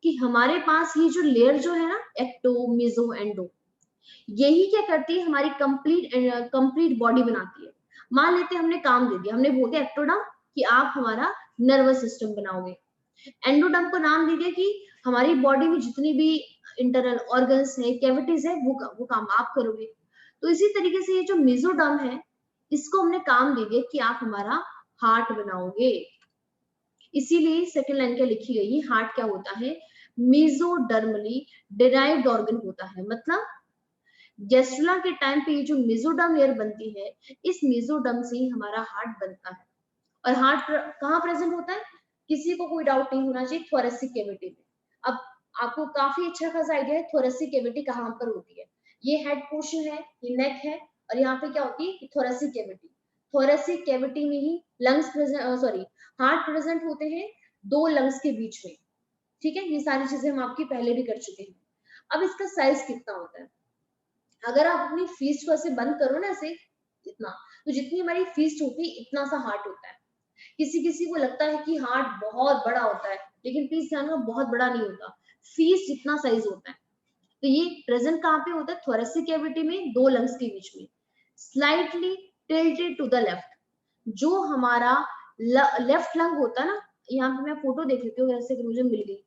Speaker 1: कि हमारे पास ये जो लेयर जो है ना, एक्टो मेसो एंडो, यही क्या करती है, हमारी कंप्लीट बॉडी बनाती है। मान लेते हैं हमने काम दे दिया, हमने बोल दिया एक्टोडम कि आप हमारा नर्वस सिस्टम बनाओगे, एंडोडम को नाम दे दिया कि हमारी बॉडी में जितनी भी इंटरनल ऑर्गन्स है, कैविटीज है, वो काम आप करोगे। तो इसी तरीके से ये जो मेसोडम है, इसको हमने काम दे दिया कि आप हमारा हार्ट बनाओगे। इसीलिए सेकंड लाइन क्या लिखी गई है, हार्ट क्या होता है, मेसोडर्मली डिराइव्ड ऑर्गन होता है। मतलब गैस्ट्रुला के टाइम पे ये जो मेसोडर्म लेयर बनती है, इस मेसोडर्म से ही हमारा हार्ट बनता है। और हार्ट कहाँ प्रेजेंट होता है, किसी को कोई डाउट नहीं होना चाहिए, थोरेसिक कैविटी में। अब आपको काफी अच्छा खासा आइडिया है थोरेसिक कैविटी कहाँ पर होती है। ये हेड पोर्शन है, ये नेक है, और यहाँ पे क्या होती है थोरेसिक कैविटी। थोरेसिक कैविटी में ही lungs present, sorry heart present होते हैं 2 लंग्स के बीच में, ठीक है। ये सारी चीजें हम आपकी पहले भी कर चुके हैं। अब इसका साइज कितना होता है, अगर आप अपनी फीस्ट को ऐसे बंद करो ना ऐसे इतना, तो जितनी हमारी फीस्ट होती है इतना सा हार्ट होता है। किसी किसी को लगता है कि हार्ट बहुत बड़ा होता है, लेकिन प्लीज ध्यान रखो बहुत बड़ा नहीं होता, फीस्ट जितना साइज होता है। तो ये प्रेजेंट कहाँ पे होता है, थोरेसिक कैविटी में 2 लंग्स के बीच में, slightly tilted to the left. जो हमारा लेफ्ट लंग होता है ना, यहाँ पे मैं फोटो देख लेती हूँ ऐसे, मुझे मिल गई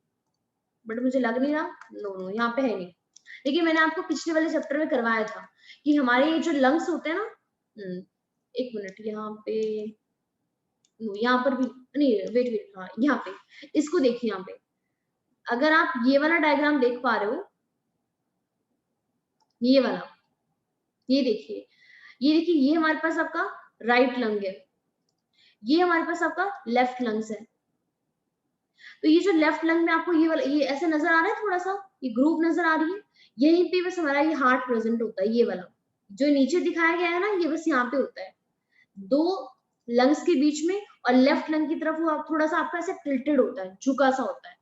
Speaker 1: बट मुझे लग नहीं रहा, नो नो यहाँ पे है नहीं। देखिए मैंने आपको पिछले वाले चैप्टर में करवाया था कि हमारे ये जो लंग्स होते हैं ना, एक मिनट यहाँ पे, यहाँ पर भी नहीं, वेट वेट, हाँ यहाँ पे, इसको देखिए यहाँ पे, अगर आप ये वाला डायग्राम देख पा रहे हो, ये वाला, ये देखिए, ये देखिए, ये हमारे पास आपका राइट लंग है, ये हमारे पास आपका लेफ्ट लंग्स है। तो ये जो लेफ्ट लंग में आपको ये वाला, ये ऐसे नजर आ रहा है, थोड़ा सा ये ग्रुप नजर आ रही है, यहीं पे बस हमारा ये हार्ट प्रेजेंट होता है। ये वाला जो नीचे दिखाया गया है ना, ये बस यहाँ पे होता है, दो लंग्स के बीच में, और लेफ्ट लंग की तरफ वो थोड़ा सा आपका ऐसे टिल्टेड होता है, झुका सा होता है।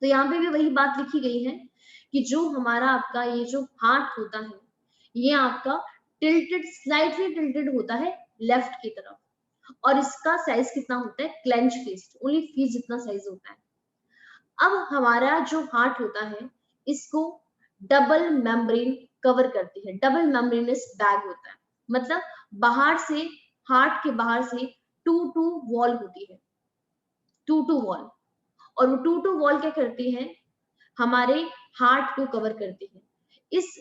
Speaker 1: तो यहाँ पे भी वही बात लिखी गई है कि जो हमारा आपका ये जो हार्ट होता है, ये आपका टिल्टेड, स्लाइटली टिल्टेड होता है लेफ्ट की तरफ, और इसका साइज कितना होता है, क्लेंच फिस्ट, ओनली फिस्ट जितना साइज होता है। अब हमारा जो हार्ट होता है, इसको डबल मेम्ब्रेन कवर करती है, डबल मेम्ब्रेनस बैग होता है, मतलब बाहर से, हार्ट के बाहर से टू वॉल होती है, टू वॉल, और वो टू वॉल क्या करती है, हमारे हार्ट को कवर करती है।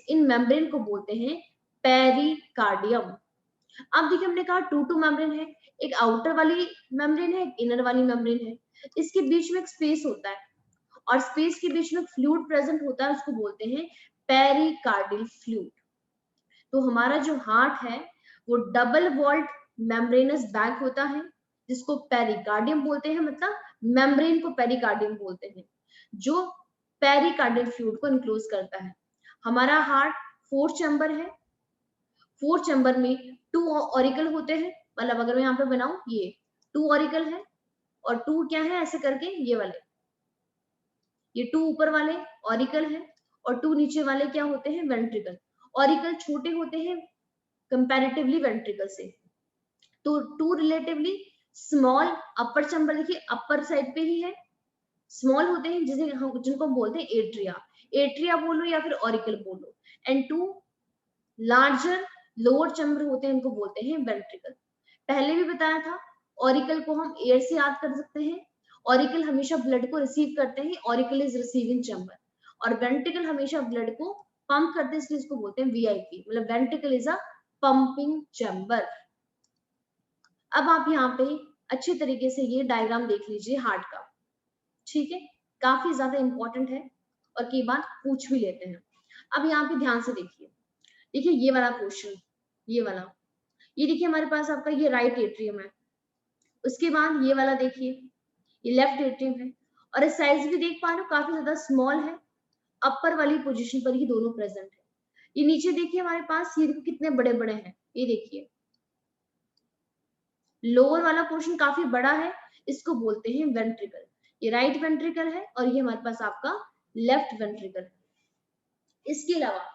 Speaker 1: इन मेम्ब्रेन को बोलते हैं पेरिकार्डियम। अब देखिए हमने कहा टू मेम्ब्रेन है, एक आउटर वाली मेम्ब्रेन है, एक इनर वाली मेम्ब्रेन है, इसके बीच में एक स्पेस होता है, और स्पेस के बीच में फ्लूइड प्रेजेंट होता है, उसको बोलते हैं पेरिकार्डियल फ्लूइड। तो हमारा जो हार्ट है वो डबल वॉल्ड मेम्ब्रेनस बैग होता है, जिसको पेरिकार्डियम बोलते हैं, मतलब मेम्ब्रेन को पेरिकार्डियम बोलते हैं, जो पेरिकार्डियल फ्लूइड को इनक्लोज करता है। हमारा हार्ट 4 चैम्बर है, 4 चैम्बर में 2 ऑरिकल होते हैं, मतलब अगर मैं यहाँ पे बनाऊं, ये 2 ऑरिकल है, और 2 क्या है, ऐसे करके ये वाले, ये 2 ऊपर वाले ऑरिकल है, और 2 नीचे वाले क्या होते हैं, वेंट्रिकल। ऑरिकल छोटे होते हैं कंपैरेटिवली वेंट्रिकल से, तो 2 रिलेटिवली स्मॉल अपर चैम्बर, देखिए अपर साइड पे ही है, स्मॉल होते हैं, जिसे हम, जिनको हम बोलते हैं एट्रिया, एट्रिया बोलो या फिर ऑरिकल बोलो, एंड 2 लार्जर लोअर चैम्बर होते हैं, इनको बोलते हैं वेंट्रिकल। पहले भी बताया था, ऑरिकल को हम एयर से याद कर सकते हैं, ऑरिकल हमेशा ब्लड को रिसीव करते हैं, ऑरिकल इज रिसीविंग चैम्बर, और वेंट्रिकल हमेशा ब्लड को पंप करते हैं, इसलिए इसको बोलते हैं वीआईपी, मतलब ventricle is a pumping chamber. अब आप यहाँ पे अच्छे तरीके से ये डायग्राम देख लीजिए हार्ट का, ठीक है, काफी ज्यादा इंपॉर्टेंट है, और कई बार पूछ भी लेते हैं। अब यहाँ पे ध्यान से देखिए, देखिए ये वाला पोर्शन, ये वाला, ये देखिए हमारे पास आपका ये राइट एट्रियम है, उसके बाद ये वाला देखिए, ये लेफ्ट एट्रियम है, और इस साइज भी देख पा रहे हो काफी ज्यादा स्मॉल है, अपर वाली पोजीशन पर ही दोनों प्रेजेंट है। ये नीचे देखिए हमारे पास, ये देखो कितने बड़े बड़े हैं, ये देखिए लोअर वाला पोर्शन काफी बड़ा है, इसको बोलते हैं वेंट्रिकल, ये राइट वेंट्रिकल है, और ये हमारे पास आपका लेफ्ट वेंट्रिकल है। इसके अलावा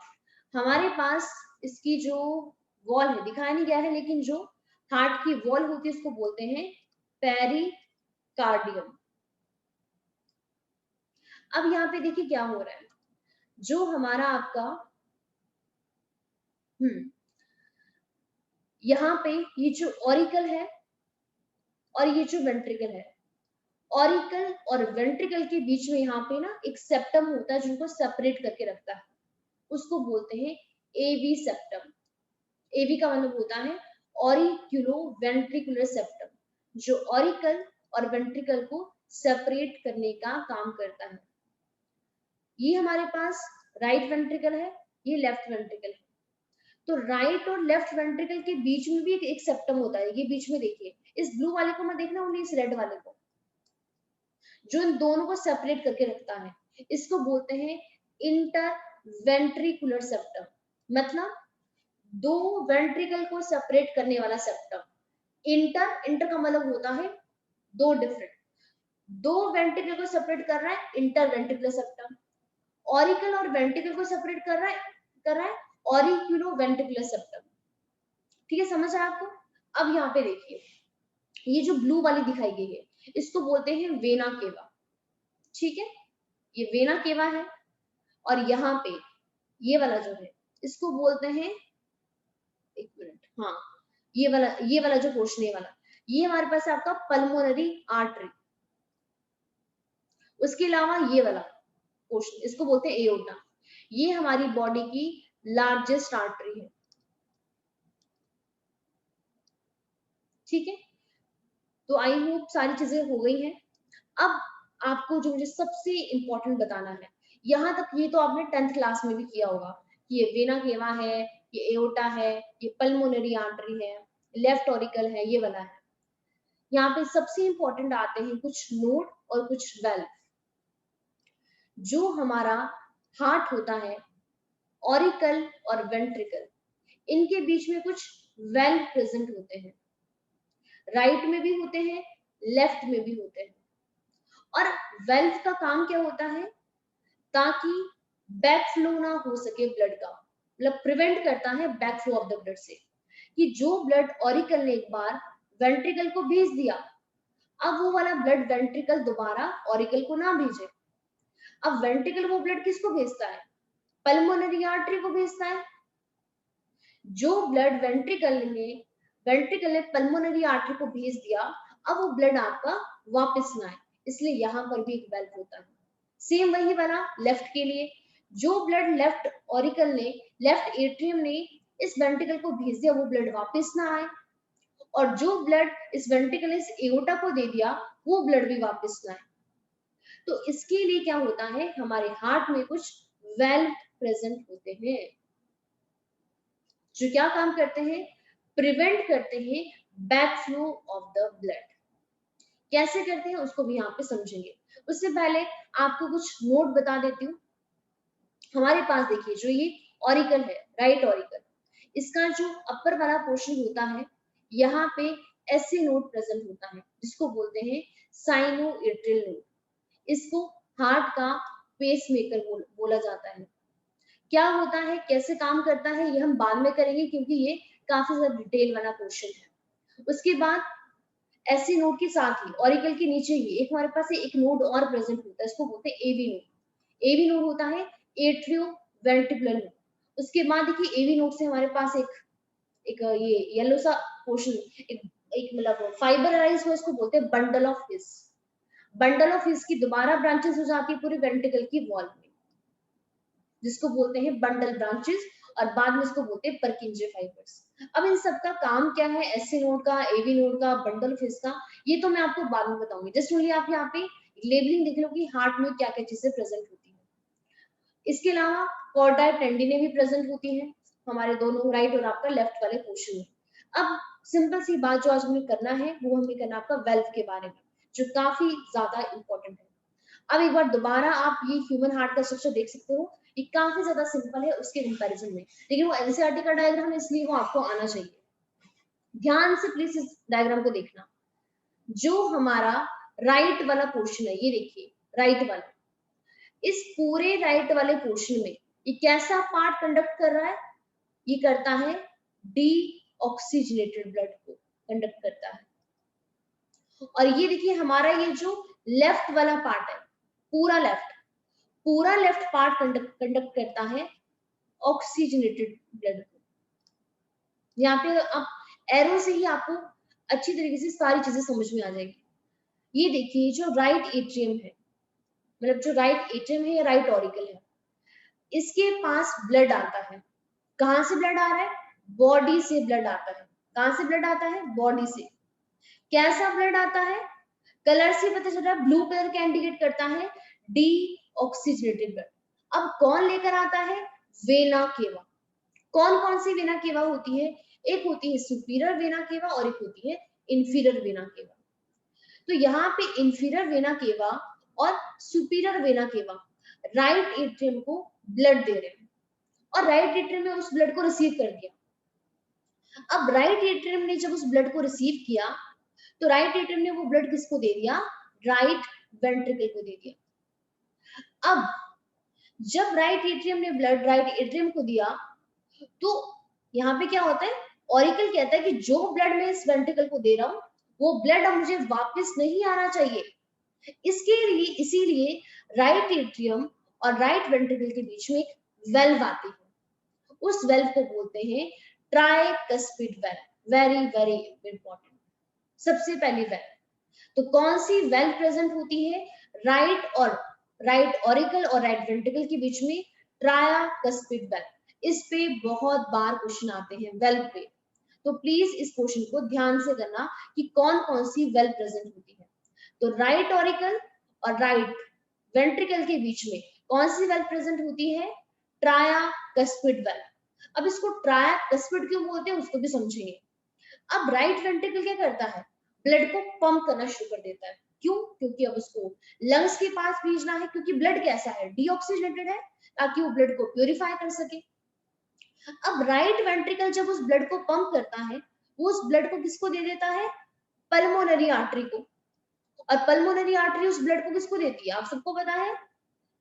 Speaker 1: हमारे पास इसकी जो वॉल है, दिखाया नहीं गया है, लेकिन जो हार्ट की वॉल होती है उसको बोलते हैं पेरिकार्डियम। अब यहाँ पे देखिए क्या हो रहा है, जो हमारा आपका यहाँ पे ये जो ऑरिकल है और ये जो वेंट्रिकल है, ऑरिकल और वेंट्रिकल के बीच में यहाँ पे ना एक सेप्टम होता है, जिनको सेपरेट करके रखता है, उसको बोलते हैं एवी सेप्टम। एवी का मतलब होता है ऑरिक्यूलो वेंट्रिकुलर सेप्टम, जो ऑरिकल और वेंट्रिकल को सेपरेट करने का काम करता है। ये हमारे पास राइट वेंट्रिकल है, ये लेफ्ट वेंट्रिकल है, तो राइट और लेफ्ट वेंट्रिकल के बीच में भी एक सेप्टम होता है, ये बीच में देखिए, इस ब्लू वाले को मत देखना, उन्हें इस रेड वाले को, जो इन दोनों को सेपरेट करके रखता है, इसको बोलते हैं इंटर वेंट्रिकुलर सेप्टम, मतलब दो वेंट्रिकल को सेपरेट करने वाला सेप्टम। इंटर का मतलब होता है दो डिफरेंट, दो वेंट्रिकल को सेपरेट कर रहा है इंटर वेंट्रिकुलर सेप्टम, ऑरिकल और वेंट्रिकल को सेपरेट कर रहा है ऑरिक्यूलो वेंट्रिकुलर सेप्टम। ठीक है, समझ आया आपको? अब यहाँ पे देखिए, ये जो ब्लू वाली दिखाई गई है, इसको बोलते हैं वेना केवा, ठीक है, ये वेना केवा है, और यहाँ पे ये वाला जो है, इसको बोलते हैं, एक मिनट, हाँ, ये वाला जो पोर्शन है वाला, ये हमारे पास है आपका पल्मोनरी आर्टरी। उसके अलावा ये वाला, पोर्शन, इसको बोलते हैं एओर्टा। ये हमारी बॉडी की लार्जेस्ट आर्टरी है, ठीक है। तो आई होप सारी चीजें हो गई हैं। अब आपको जो मुझे सबसे इंपॉर्टेंट बताना है, यहाँ तक ये तो आपने 10th क्लास में भी किया होगा कि ये वेना केवा है, ये एओर्टा है, ये पल्मोनरी आर्टरी है, लेफ्ट ऑरिकल है, ये वाला है। यहाँ पे सबसे इंपॉर्टेंट आते हैं कुछ नोड और कुछ वेल्व। जो हमारा हार्ट होता है, ऑरिकल और वेंट्रिकल, इनके बीच में कुछ वेल्व प्रेजेंट होते हैं, राइट में भी होते हैं, लेफ्ट में भी होते हैं। और वेल्व का काम क्या होता है, ताकि बैक फ्लो ना हो सके ब्लड का, मतलब प्रिवेंट करता है back flow of the blood से, कि जो ब्लड ऑरिकल ने एक बार वेंट्रिकल को भेज दिया, अब वो वाला ब्लड वेंट्रिकल दोबारा ऑरिकल को ना भेजे। अब वेंट्रिकल वो ब्लड किसको भेजता है, पल्मोनरी आर्टरी को भेजता है। जो ब्लड वेंट्रिकल ने पल्मोनरी आर्टरी को भेज दिया, अब वो ब्लड आपका वापस ना आए, इसलिए यहाँ पर भी एक वेल्व होता है। सेम वही बना लेफ्ट के लिए, जो ब्लड लेफ्ट ऑरिकल ने, लेफ्ट एट्रियम ने इस वेंट्रिकल को भेज दिया, वो ब्लड वापस ना आए, और जो ब्लड इस वेंट्रिकल ने इस एओर्टा को दे दिया, वो ब्लड भी वापस ना आए। तो इसके लिए क्या होता है, हमारे हार्ट में कुछ वेल्व प्रेजेंट होते हैं, जो क्या काम करते हैं, प्रिवेंट करते हैं back flow of the blood. कैसे करते हैं उसको भी यहाँ पे समझेंगे। उससे पहले आपको कुछ नोट बता देती हूँ। हमारे पास देखिए, जो ये ऑरिकल है, राइट ऑरिकल, इसका जो अपर वाला पोर्शन होता है, यहाँ पे ऐसे नोड प्रेजेंट होता है, जिसको बोलते हैं साइनोइट्रियल नोड। इसको हार्ट का पेसमेकर बोला जाता है। क्या होता है, कैसे काम करता है, ये हम बाद में करेंगे, क्योंकि ये काफी ज्यादा डिटेल वाला क्वेश्चन है। उसके बाद ऐसे नोड के साथ ही ऑरिकल के नीचे ही एक हमारे पास एक नोड और प्रेजेंट होता है, इसको बोलते हैं एवी नोड। एवी नोड होता है एट्रियो वेंट्रिकुलर नोड। उसके बाद देखिए, एवी नोड से हमारे पास एक ये येलो सा पोर्शन, एक मतलब फाइबर अराइज हुआ, इसको बोलते हैं bundle of his. Bundle of his की दोबारा ब्रांचेस हो जाती है पूरे वेंट्रिकल की वॉल में, जिसको बोलते हैं बंडल ब्रांचेस, और बाद में इसको बोलते हैं परकिंजे फाइबर्स। अब इन सब का काम क्या है, एससी नोड का, एवी नोड का, बंडल ऑफ हिस का, ये तो मैं आपको बाद में बताऊंगी। जस्ट ओनली आप यहाँ पे लेबलिंग देख लो कि हार्ट में क्या क्या चीजें प्रेजेंट होती है। इसके अलावा कॉर्डाई टेंडिने भी प्रेजेंट होती है हमारे दोनों राइट और आपका लेफ्ट वाले पोर्शन में। अब सिंपल सी बात जो आज हमें करना है, वो हमें करना आपका वेल्व के बारे में, जो काफी ज्यादा इंपॉर्टेंट है। अब एक बार दोबारा आप ये ह्यूमन हार्ट का स्ट्रक्चर देख सकते हो, ये काफी ज्यादा सिंपल है उसके कंपैरिजन में, लेकिन वो एनसीईआरटी का डायग्राम है, इसलिए वो आपको आना चाहिए। ध्यान से प्लीज इस डायग्राम को देखना। जो हमारा राइट वाला पोर्शन है, ये देखिए राइट वाला, इस पूरे राइट वाले पोर्शन में ये कैसा पार्ट कंडक्ट कर रहा है, ये करता है डी ऑक्सीजनेटेड ब्लड को कंडक्ट करता है। और ये देखिए हमारा ये जो लेफ्ट वाला पार्ट है, पूरा लेफ्ट पार्ट कंडक्ट करता है ऑक्सीजनेटेड ब्लड को। यहाँ पे आप एरो से ही आपको अच्छी तरीके से सारी चीजें समझ में आ जाएगी। ये देखिए, जो राइट एट्रियम है, मतलब जो राइट एट्रियम है या राइट ऑरिकल है, इसके पास ब्लड आता है। कहां से ब्लड आ रहा है, बॉडी से ब्लड आता है। कहां से ब्लड आता है, बॉडी से। कैसा ब्लड आता है, कलर से पता चल रहा है, ब्लू कलर का इंडिकेट करता है डी ऑक्सीजनेटेड ब्लड। अब कौन लेकर आता है, वेना केवा। कौन कौन सी वेना केवा होती है, एक होती है सुपीरियर वेना केवा और एक होती है इंफीरियर वेना केवा। तो यहाँ पे इंफीरियर वेना केवा और superior vena cava right atrium को ब्लड दे रहे हैं, और राइट एट्रियम ने उस ब्लड को रिसीव कर दिया। अब राइट एट्रियम ने जब उस ब्लड को रिसीव किया, तो राइट एट्रियम ने वो ब्लड किसको दे दिया, राइट वेंट्रिकल को दे दिया। अब जब राइट एट्रियम ने ब्लड राइट एट्रियम को दिया, तो यहाँ पे क्या होता है, ऑरिकल कहता है कि जो ब्लड मैं इस वेंट्रिकल को दे रहा हूं, वो ब्लड अब मुझे वापस नहीं आना चाहिए। इसके लिए इसीलिए राइट एट्रियम और राइट वेंट्रिकल के बीच में एक वेल्व आती है। उस वेल्व को बोलते हैं tricuspid valve. Very very important. सबसे पहली वेल्व, तो कौन सी वेल्व प्रेजेंट होती है, राइट और राइट ऑरिकल और राइट वेंट्रिकल के बीच में ट्रायाकस्पिड वेल्व। इस पे बहुत बार क्वेश्चन आते हैं वेल्व पे, तो प्लीज इस क्वेश्चन को ध्यान से करना कि कौन कौन सी वेल्व प्रेजेंट होती है। तो राइट ऑरिकल और राइट वेंट्रिकल के बीच में कौन सी वेल्व प्रेजेंट होती है? Tricuspid valve. अब इसको ट्रायाकस्पिड क्यों बोलते हैं उसको भी समझेंगे। अब राइट वेंट्रिकल क्या करता है? ब्लड को पंप करना शुरू कर देता है। क्यों? क्योंकि अब उसको लंग्स के पास भेजना है, क्योंकि ब्लड कैसा है? डीऑक्सीजनेटेड है, ताकि वो ब्लड को प्यूरिफाई कर सके। अब राइट वेंट्रिकल जब उस ब्लड को पंप करता है, वो उस ब्लड को किसको दे देता है? पल्मोनरी आर्टरी को। और पल्मोनरी आर्टरी उस ब्लड को किसको देती है? आप सबको पता है,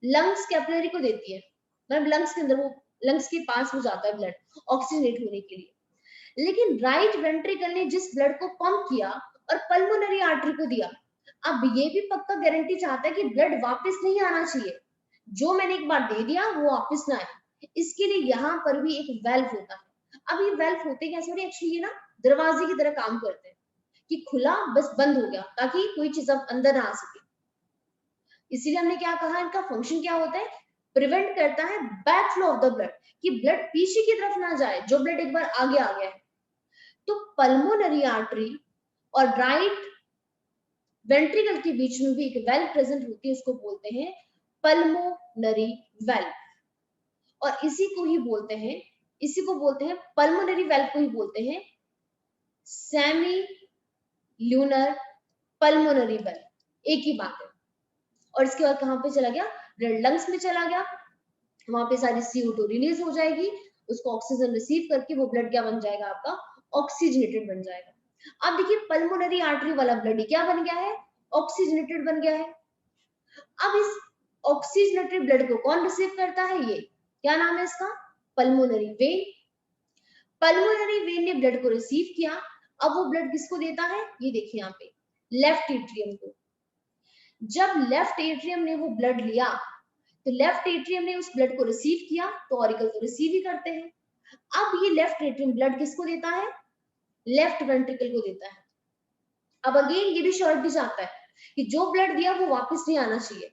Speaker 1: लंग्स कैपिलरी को देती है। मतलब लंग्स के अंदर वो, लंग्स के पास हो जाता है ब्लड ऑक्सीजनेट होने के लिए। लेकिन राइट वेंट्रिकल ने जिस ब्लड को पंप किया और पल्मोनरी आर्टरी को दिया, अब ये भी पक्का गारंटी चाहता है कि ब्लड वापस नहीं आना चाहिए, जो मैंने एक बार दे दिया वो वापस ना आए। इसके लिए यहाँ पर भी एक वेल्व होता है। अब ये वेल्व होते कैसे? एक्चुअली ये ना दरवाजे की तरह काम करते हैं, कि खुला बस बंद हो गया ताकि कोई चीज अब अंदर ना आ सके। इसीलिए हमने क्या कहा, इनका फंक्शन क्या होता है? प्रिवेंट करता है back flow of the blood, कि ब्लड पीछे की तरफ ना जाए, जो ब्लड एक बार आगे आ गया है। तो पल्मोनरी आर्टरी और राइट वेंट्रिकल के बीच में भी एक वेल्व प्रेजेंट होती है, उसको बोलते हैं पल्मोनरी वेल्व। और इसी को बोलते हैं पल्मोनरी वेल्व को ही बोलते हैं सेमी ल्यूनर पल्मोनरी वेल्व। एक ही बात है। और इसके बाद कहां पे चला गया? ब्लड लंग्स में चला गया, वहां पे सारी CO2 रिलीज हो जाएगी, उसको ऑक्सीजन रिसीव करके वो ब्लड क्या बन जाएगा? आपका ऑक्सीजनेटेड बन जाएगा। अब देखिए पल्मोनरी आर्टरी वाला ब्लड क्या बन गया है? ऑक्सीजनेटेड बन गया है। अब इस ऑक्सीजनेटेड ब्लड को कौन रिसीव करता है? ये क्या नाम है इसका? Pulmonary vein. पल्मोनरी वेन ने ब्लड को रिसीव किया। अब वो ब्लड किसको देता है? ये देखिए यहाँ पे लेफ्ट एट्रियम को। जब लेफ्ट एट्रियम ने वो ब्लड लिया, तो लेफ्ट एट्रियम ने उस ब्लड को रिसीव किया, तो ऑरिकल तो रिसीव ही करते हैं। अब ये लेफ्ट एट्रियम ब्लड किसको देता है? लेफ्ट वेंट्रिकल को देता है। अब अगेन ये भी श्योरिटी चाहता है कि जो ब्लड दिया वो वापस नहीं आना चाहिए।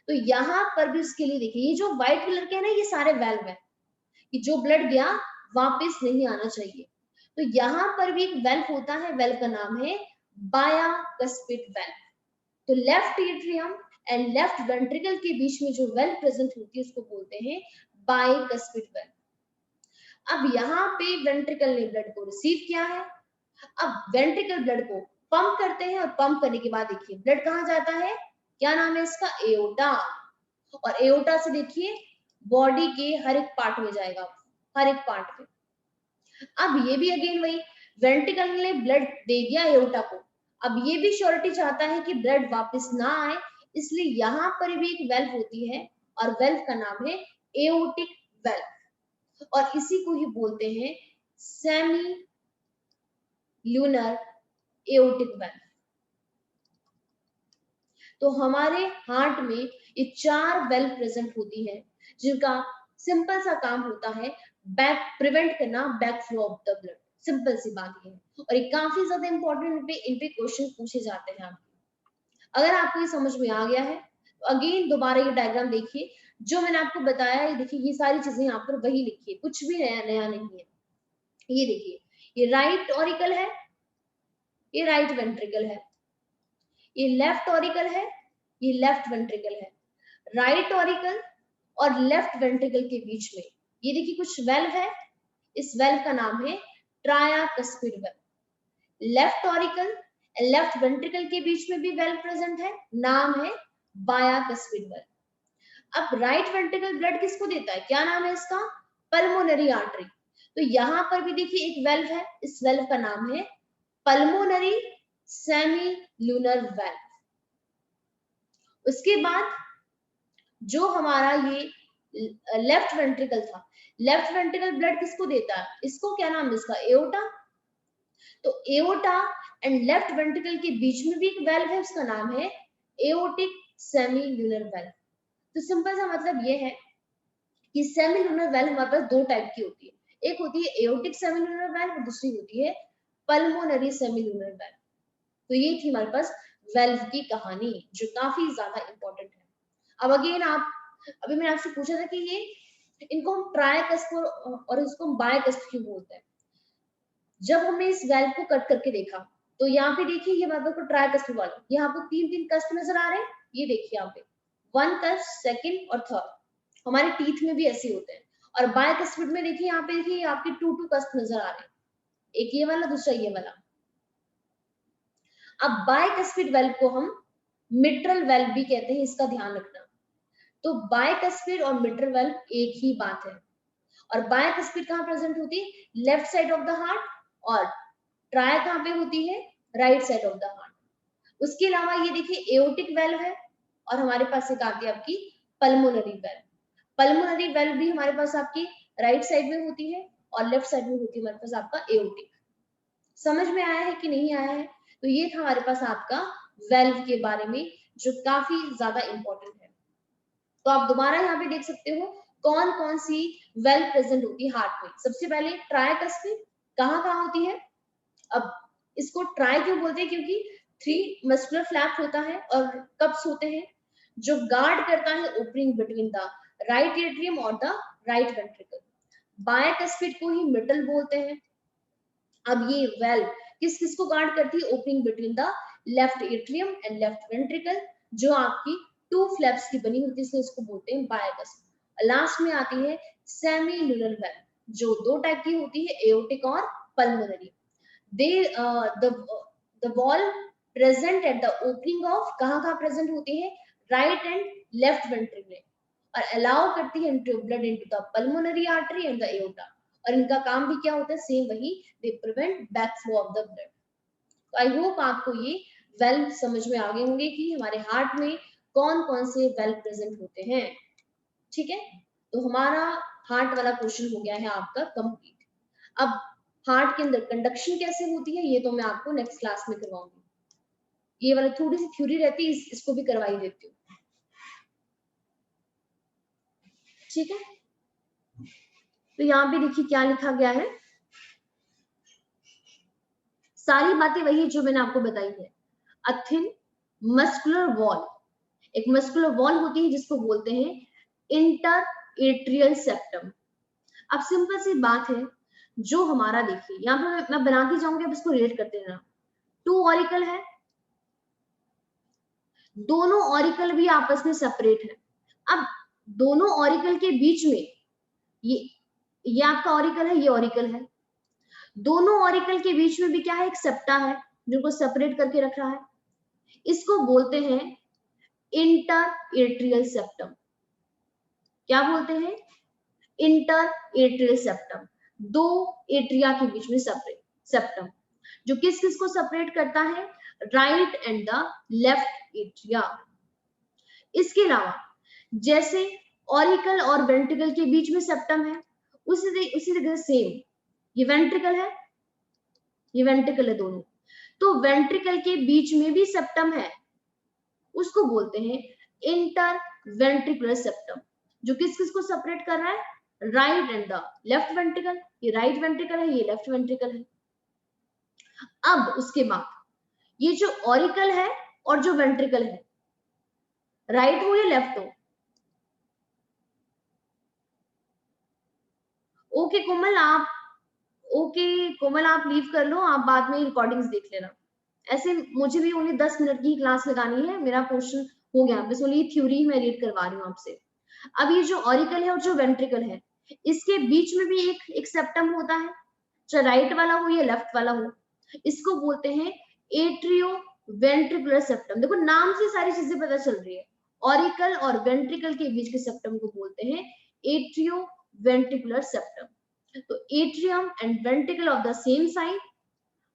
Speaker 1: तो यहाँ पर भी उसके लिए देखिए, ये जो व्हाइट कलर के है ना, ये सारे वेल्व है, कि जो ब्लड गया वापस नहीं आना चाहिए। तो यहाँ पर भी एक वेल्व होता है, वेल्व का नाम है बायाकस्पिड वेल्व। तो left atrium and left ventricle के बीच में जो वेल्व प्रेजेंट होती है, उसको बोलते हैं बाइकस्पिड वेल्व। अब यहाँ पे वेंट्रिकल ने ब्लड को रिसीव किया है। अब वेंट्रिकल ब्लड को पंप करते हैं, और पंप करने के बाद देखिए ब्लड कहाँ जाता है? क्या नाम है इसका? एओर्टा। और एओर्टा से देखिए बॉडी के हर एक पार्ट में जाएगा, हर एक पार्ट में। अब ये भी अगेन वही, वेंट्रिकल ने ब्लड दे दिया एओर्टा को, अब ये भी श्योरिटी चाहता है कि ब्लड वापस ना आए, इसलिए यहाँ पर भी एक वेल्व होती है, और वेल्व का नाम है एओर्टिक वेल्व। और इसी को ही बोलते हैं सेमी ल्यूनर एओर्टिक वेल्व। तो हमारे हार्ट में ये 4 वेल्व प्रेजेंट होती है, जिनका सिंपल सा काम होता है बैक प्रिवेंट करना back flow of the blood. Simple सी बात ये है, और ये काफी ज्यादा इंपॉर्टेंट इन पे क्वेश्चन पूछे जाते हैं आपके। अगर आपको ये समझ में आ गया है, तो अगेन दोबारा ये डायग्राम देखिए, जो मैंने आपको बताया है। देखिए ये सारी चीजें यहाँ पर वही लिखी है, कुछ भी नया नया नहीं है। ये देखिए, ये राइट ऑरिकल है, ये राइट वेंट्रिकल है, ये लेफ्ट ऑरिकल है, ये लेफ्ट वेंट्रिकल है। राइट ऑरिकल और लेफ्ट वेंट्रिकल के बीच में ये देखिए कुछ वेल्व है, इस वेल्व का नाम है tricuspid valve. Left auricle and left ventricle के बीच में भी वेल्व प्रेजेंट है, नाम है बायाकस्पिड वेल्व। अब राइट वेंट्रिकल ब्लड किसको देता है? क्या नाम है इसका? Pulmonary artery. तो यहाँ पर भी देखिए एक वेल्व है, इस वेल्व का नाम है पल्मोनरी सेमी ल्यूनर वेल्व। उसके बाद जो हमारा ये लेफ्ट वेंट्रिकल था, लेफ्ट वेंट्रिकल ब्लड किसको देता है? इसको क्या नाम है इसका? एओर्टा। तो एओर्टा एंड लेफ्ट वेंट्रिकल के बीच में भी एक वेल्व है, उसका नाम है एओर्टिक सेमी ल्यूनर वेल्व। तो सिंपल सा मतलब ये है कि सेमी ल्यूनर वेल्व हमारे पास 2 टाइप की होती है, एक होती है एओर्टिक सेमी ल्यूनर वेल्व, और दूसरी होती है पल्मोनरी सेमी ल्यूनर वेल्व। तो ये थी हमारे पास वेल्व की कहानी, जो काफी ज्यादा इंपॉर्टेंट है। अब अगेन आप, अभी मैंने आपसे पूछा था कि ये इनको हम ट्राइकस्प और इसको हम बायकस्प क्यों बोलते हैं। जब हमने इस वेल्व को कट करके देखा तो यहाँ पे देखिए ये मतलब को ट्राइकस्प वाला, यहाँ पे तीन कस्प नजर आ रहे हैं, ये देखिए यहाँ पे वन कस्प, सेकंड और थर्ड। हमारे टीथ में भी ऐसे होते हैं। और बायकस्पिड में देखिए यहाँ पे देखिए आपके टू कस्प नजर आ रहे हैं, एक ये वाला दूसरा ये वाला। अब बायकस्पिड वेल्व को हम मिट्रल वेल्व भी कहते हैं, इसका ध्यान रखना। तो बायकस्पिड और मिट्रल वेल्व एक ही बात है। और बायकस्पिड कहाँ प्रेजेंट होती है, left side of the heart, और ट्राय कहाँ पे होती है, right side of the heart. उसके अलावा ये देखिए एओर्टिक वेल्व है, और हमारे पास एक आती है आपकी पल्मोनरी वेल्व। पल्मोनरी वेल्व भी हमारे पास आपकी राइट साइड में होती है, और लेफ्ट साइड में होती है हमारे पास आपका एओर्टिक। समझ में आया है कि नहीं आया है? तो ये था हमारे पास आपका वेल्व के बारे में, जो काफी ज्यादा इंपॉर्टेंट है। तो आप दोबारा यहाँ पे देख सकते हो कौन कौन सी वेल्व प्रेजेंट होती है हार्ट में। सबसे पहले ट्राइकस्पिड कहाँ कहाँ होती है। अब इसको ट्राई क्यों बोलते हैं, क्योंकि 3 मस्कुलर फ्लैप होता है और कप्स होते हैं जो गार्ड करता है opening between the right atrium और द राइट वेंट्रिकल। बायकस्पिड को ही मिडल बोलते हैं। अब ये वेल्व किस किस को गार्ड करती है, opening between the left atrium and left ventricle, जो आपकी 2 फ्लैप्स की बनी होती है, इसलिए इसको बोलते हैं बायकस्पिड। लास्ट में आती है सेमीलुनर वेल्व, जो 2 टाइप की होती है, एओर्टिक और pulmonary. they the wall present at the opening of कहाँ प्रेजेंट होती है, राइट एंड लेफ्ट वेंट्रिकल, और अलाउ करती है into blood into the pulmonary artery and the aorta. और इनका काम भी क्या होता है, सेम वही, they prevent back flow of the blood. तो आई होप आपको ये वेल्व समझ में आ गए होंगे कि हमारे हार्ट में कौन कौन से वेल्व प्रेजेंट होते हैं। ठीक है, तो हमारा हार्ट वाला क्वेश्चन हो गया है आपका कंप्लीट। अब हार्ट के अंदर कंडक्शन कैसे होती है, ये तो मैं आपको नेक्स्ट क्लास में करवाऊंगी। ये वाली थोड़ी सी थ्योरी रहती है, इसको भी करवाई देती हूँ। ठीक है, तो यहाँ पे देखिए क्या लिखा गया है, सारी बातें वही जो मैंने आपको बताई है। अ थिन मस्कुलर वॉल, एक मस्कुलर वॉल होती है जिसको बोलते हैं इंटर एट्रियल सेप्टम। अब सिंपल सी बात है, जो हमारा देखिए यहाँ पे मैं बनाती जाऊंगी, अब इसको रिलेट करते रहना। 2 ऑरिकल है, दोनों ऑरिकल भी आपस में सेपरेट है। अब दोनों ऑरिकल के बीच में ये आपका ऑरिकल है, ये ऑरिकल है, दोनों ऑरिकल के बीच में भी क्या है, एक सेप्टा है जिनको सेपरेट करके रख रहा है। इसको बोलते हैं इंटर एट्रियल सेप्टम। क्या बोलते हैं, इंटर एट्रियल सेप्टम। 2 एट्रिया के बीच में सेप्टम, जो किस किस को सेपरेट करता है, right and the left atria. इसके अलावा जैसे ऑरिकल और वेंट्रिकल के बीच में सेप्टम है, उसी तरह सेम ये वेंट्रिकल है, ये वेंट्रिकल है दोनों, तो वेंट्रिकल के बीच में भी सेप्टम है, उसको बोलते हैं इंटर वेंट्रिकुलर सेप्टम, जो किस किस को सेपरेट कर रहा है, right and the left ventricle. ये राइट वेंट्रिकल है, ये लेफ्ट वेंट्रिकल है। अब उसके बाद ये जो ऑरिकल है और जो वेंट्रिकल है, राइट हो या लेफ्ट हो, ओके कोमल आप लीव कर लो, आप बाद में रिकॉर्डिंग्स देख लेना। ऐसे मुझे भी ओनली 10 मिनट की क्लास लगानी है, मेरा पोर्शन हो गया, बस ओनली थ्योरी मैं रीड करवा रही हूँ आपसे। अब ये जो ऑरिकल है और जो वेंट्रिकल है, इसके बीच में भी एक सेप्टम होता है, चाहे राइट वाला हो या लेफ्ट वाला हो, इसको बोलते हैं एट्रियो वेंट्रिकुलर सेप्टम। देखो नाम से सारी चीजें पता चल रही है, ऑरिकल और वेंट्रिकल के बीच के सेप्टम को बोलते हैं एट्रियो वेंट्रिकुलर सेप्टम। तो atrium and ventricle of the same side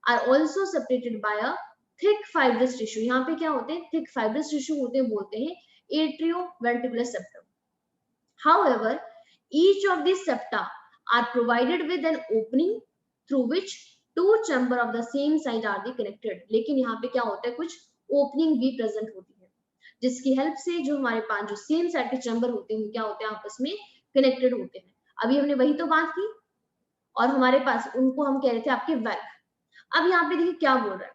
Speaker 1: are also separated by a thick fibrous tissue। यहाँ पे क्या होते हैं, thick fibrous tissue होते हैं, बोलते हैं atrioventricular septum। However, each of these septa are provided with an opening through which 2 chamber of the same side are connected। लेकिन यहाँ पे क्या होता है, कुछ ओपनिंग भी प्रेजेंट होती है, जिसकी हेल्प से जो हमारे पास जो सेम साइड के चैम्बर होते हैं, क्या होते हैं, आपस में कनेक्टेड होते हैं। अभी हमने वही तो बात की, और हमारे पास उनको हम कह रहे थे आपके वेल्व। अब यहाँ पे देखिए क्या बोल रहा है,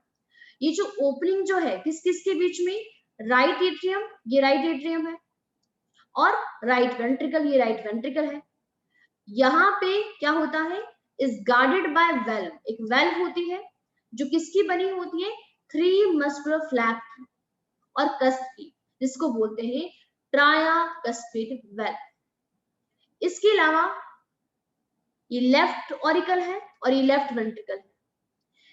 Speaker 1: ये जो ओपनिंग जो है किस किस के बीच में, राइट एट्रियम, ये राइट एट्रियम है, और राइट वेंट्रिकल, ये राइट वेंट्रिकल है। यहाँ पे क्या होता है, इज गार्डेड बाय वेल्व, एक वेल्व होती है जो किसकी बनी होती है, 3 मस्कुलर फ्लैप और कस्प की, जिसको बोलते हैं ट्रायाकस्पिड वेल्व। इसके अलावा ये लेफ्ट ऑरिकल है और ये लेफ्ट वेंट्रिकल है।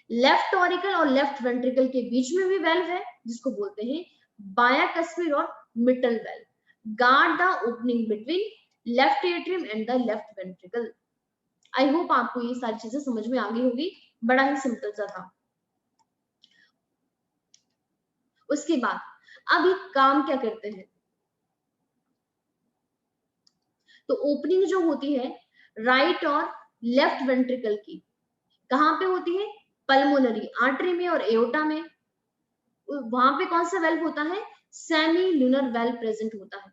Speaker 1: लेफ्ट ऑरिकल और लेफ्ट वेंट्रिकल के बीच में भी वेल्व है जिसको बोलते हैं बायाकस्पिड और mitral valve. Guard the opening between left atrium and the left ventricle. I hope आपको ये सारी चीजें समझ में आ गई होगी, बड़ा ही सिंपल सा था। उसके बाद अब ये काम क्या करते हैं, तो ओपनिंग जो होती है राइट और लेफ्ट वेंट्रिकल की, कहां पे होती है, पल्मोनरी आर्टरी में और एओर्टा में। वहां पे कौन सा वेल्व होता है, सेमी लूनर वेल्व प्रेजेंट होता है।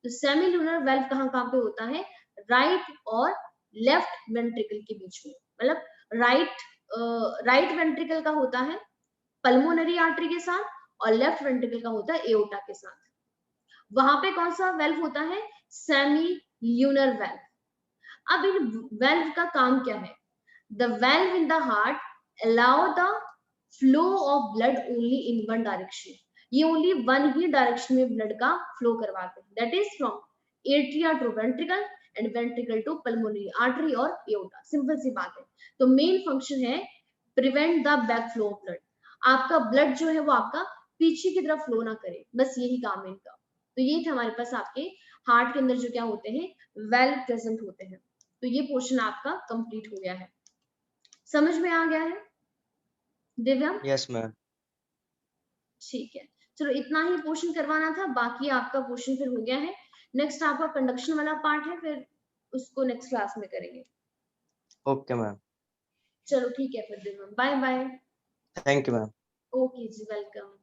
Speaker 1: तो सेमी लूनर वेल्व कहां कहां पे होता है, राइट और लेफ्ट वेंट्रिकल के बीच में। मतलब राइट वेंट्रिकल का होता है पल्मोनरी आर्टरी के साथ और लेफ्ट वेंट्रिकल का होता है एओर्टा के साथ। वहां पे कौन सा वेल्व होता है, सेमी ल्यूनर वेल्व। अब इन वेल्व का काम क्या है, the valve in the heart allow the flow of blood only in one direction. ये ओनली वन ही डायरेक्शन में ब्लड का फ्लो करवाते हैं, that is from atria to ventricle and ventricle to pulmonary artery और एओर्टा। सिंपल सी बात है। तो मेन फंक्शन है prevent the back flow of blood, आपका ब्लड जो है वो आपका पीछे की तरफ फ्लो ना करे, बस यही काम है इनका। तो ये था हमारे पास आपके हार्ट के अंदर जो क्या होते हैं, वेल्व प्रेजेंट होते हैं। तो ये पोर्शन आपका कंप्लीट हो गया है, समझ में आ गया है दिव्या?
Speaker 2: Yes ma'am.
Speaker 1: ठीक है, चलो इतना ही पोर्शन करवाना था, बाकी आपका पोर्शन फिर हो गया है। नेक्स्ट आपका कंडक्शन वाला पार्ट है, फिर उसको नेक्स्ट क्लास में करेंगे।
Speaker 2: Okay ma'am.
Speaker 1: चलो ठीक है फिर Divya, bye bye.
Speaker 2: Thank you ma'am.
Speaker 1: Okay जी, वेलकम।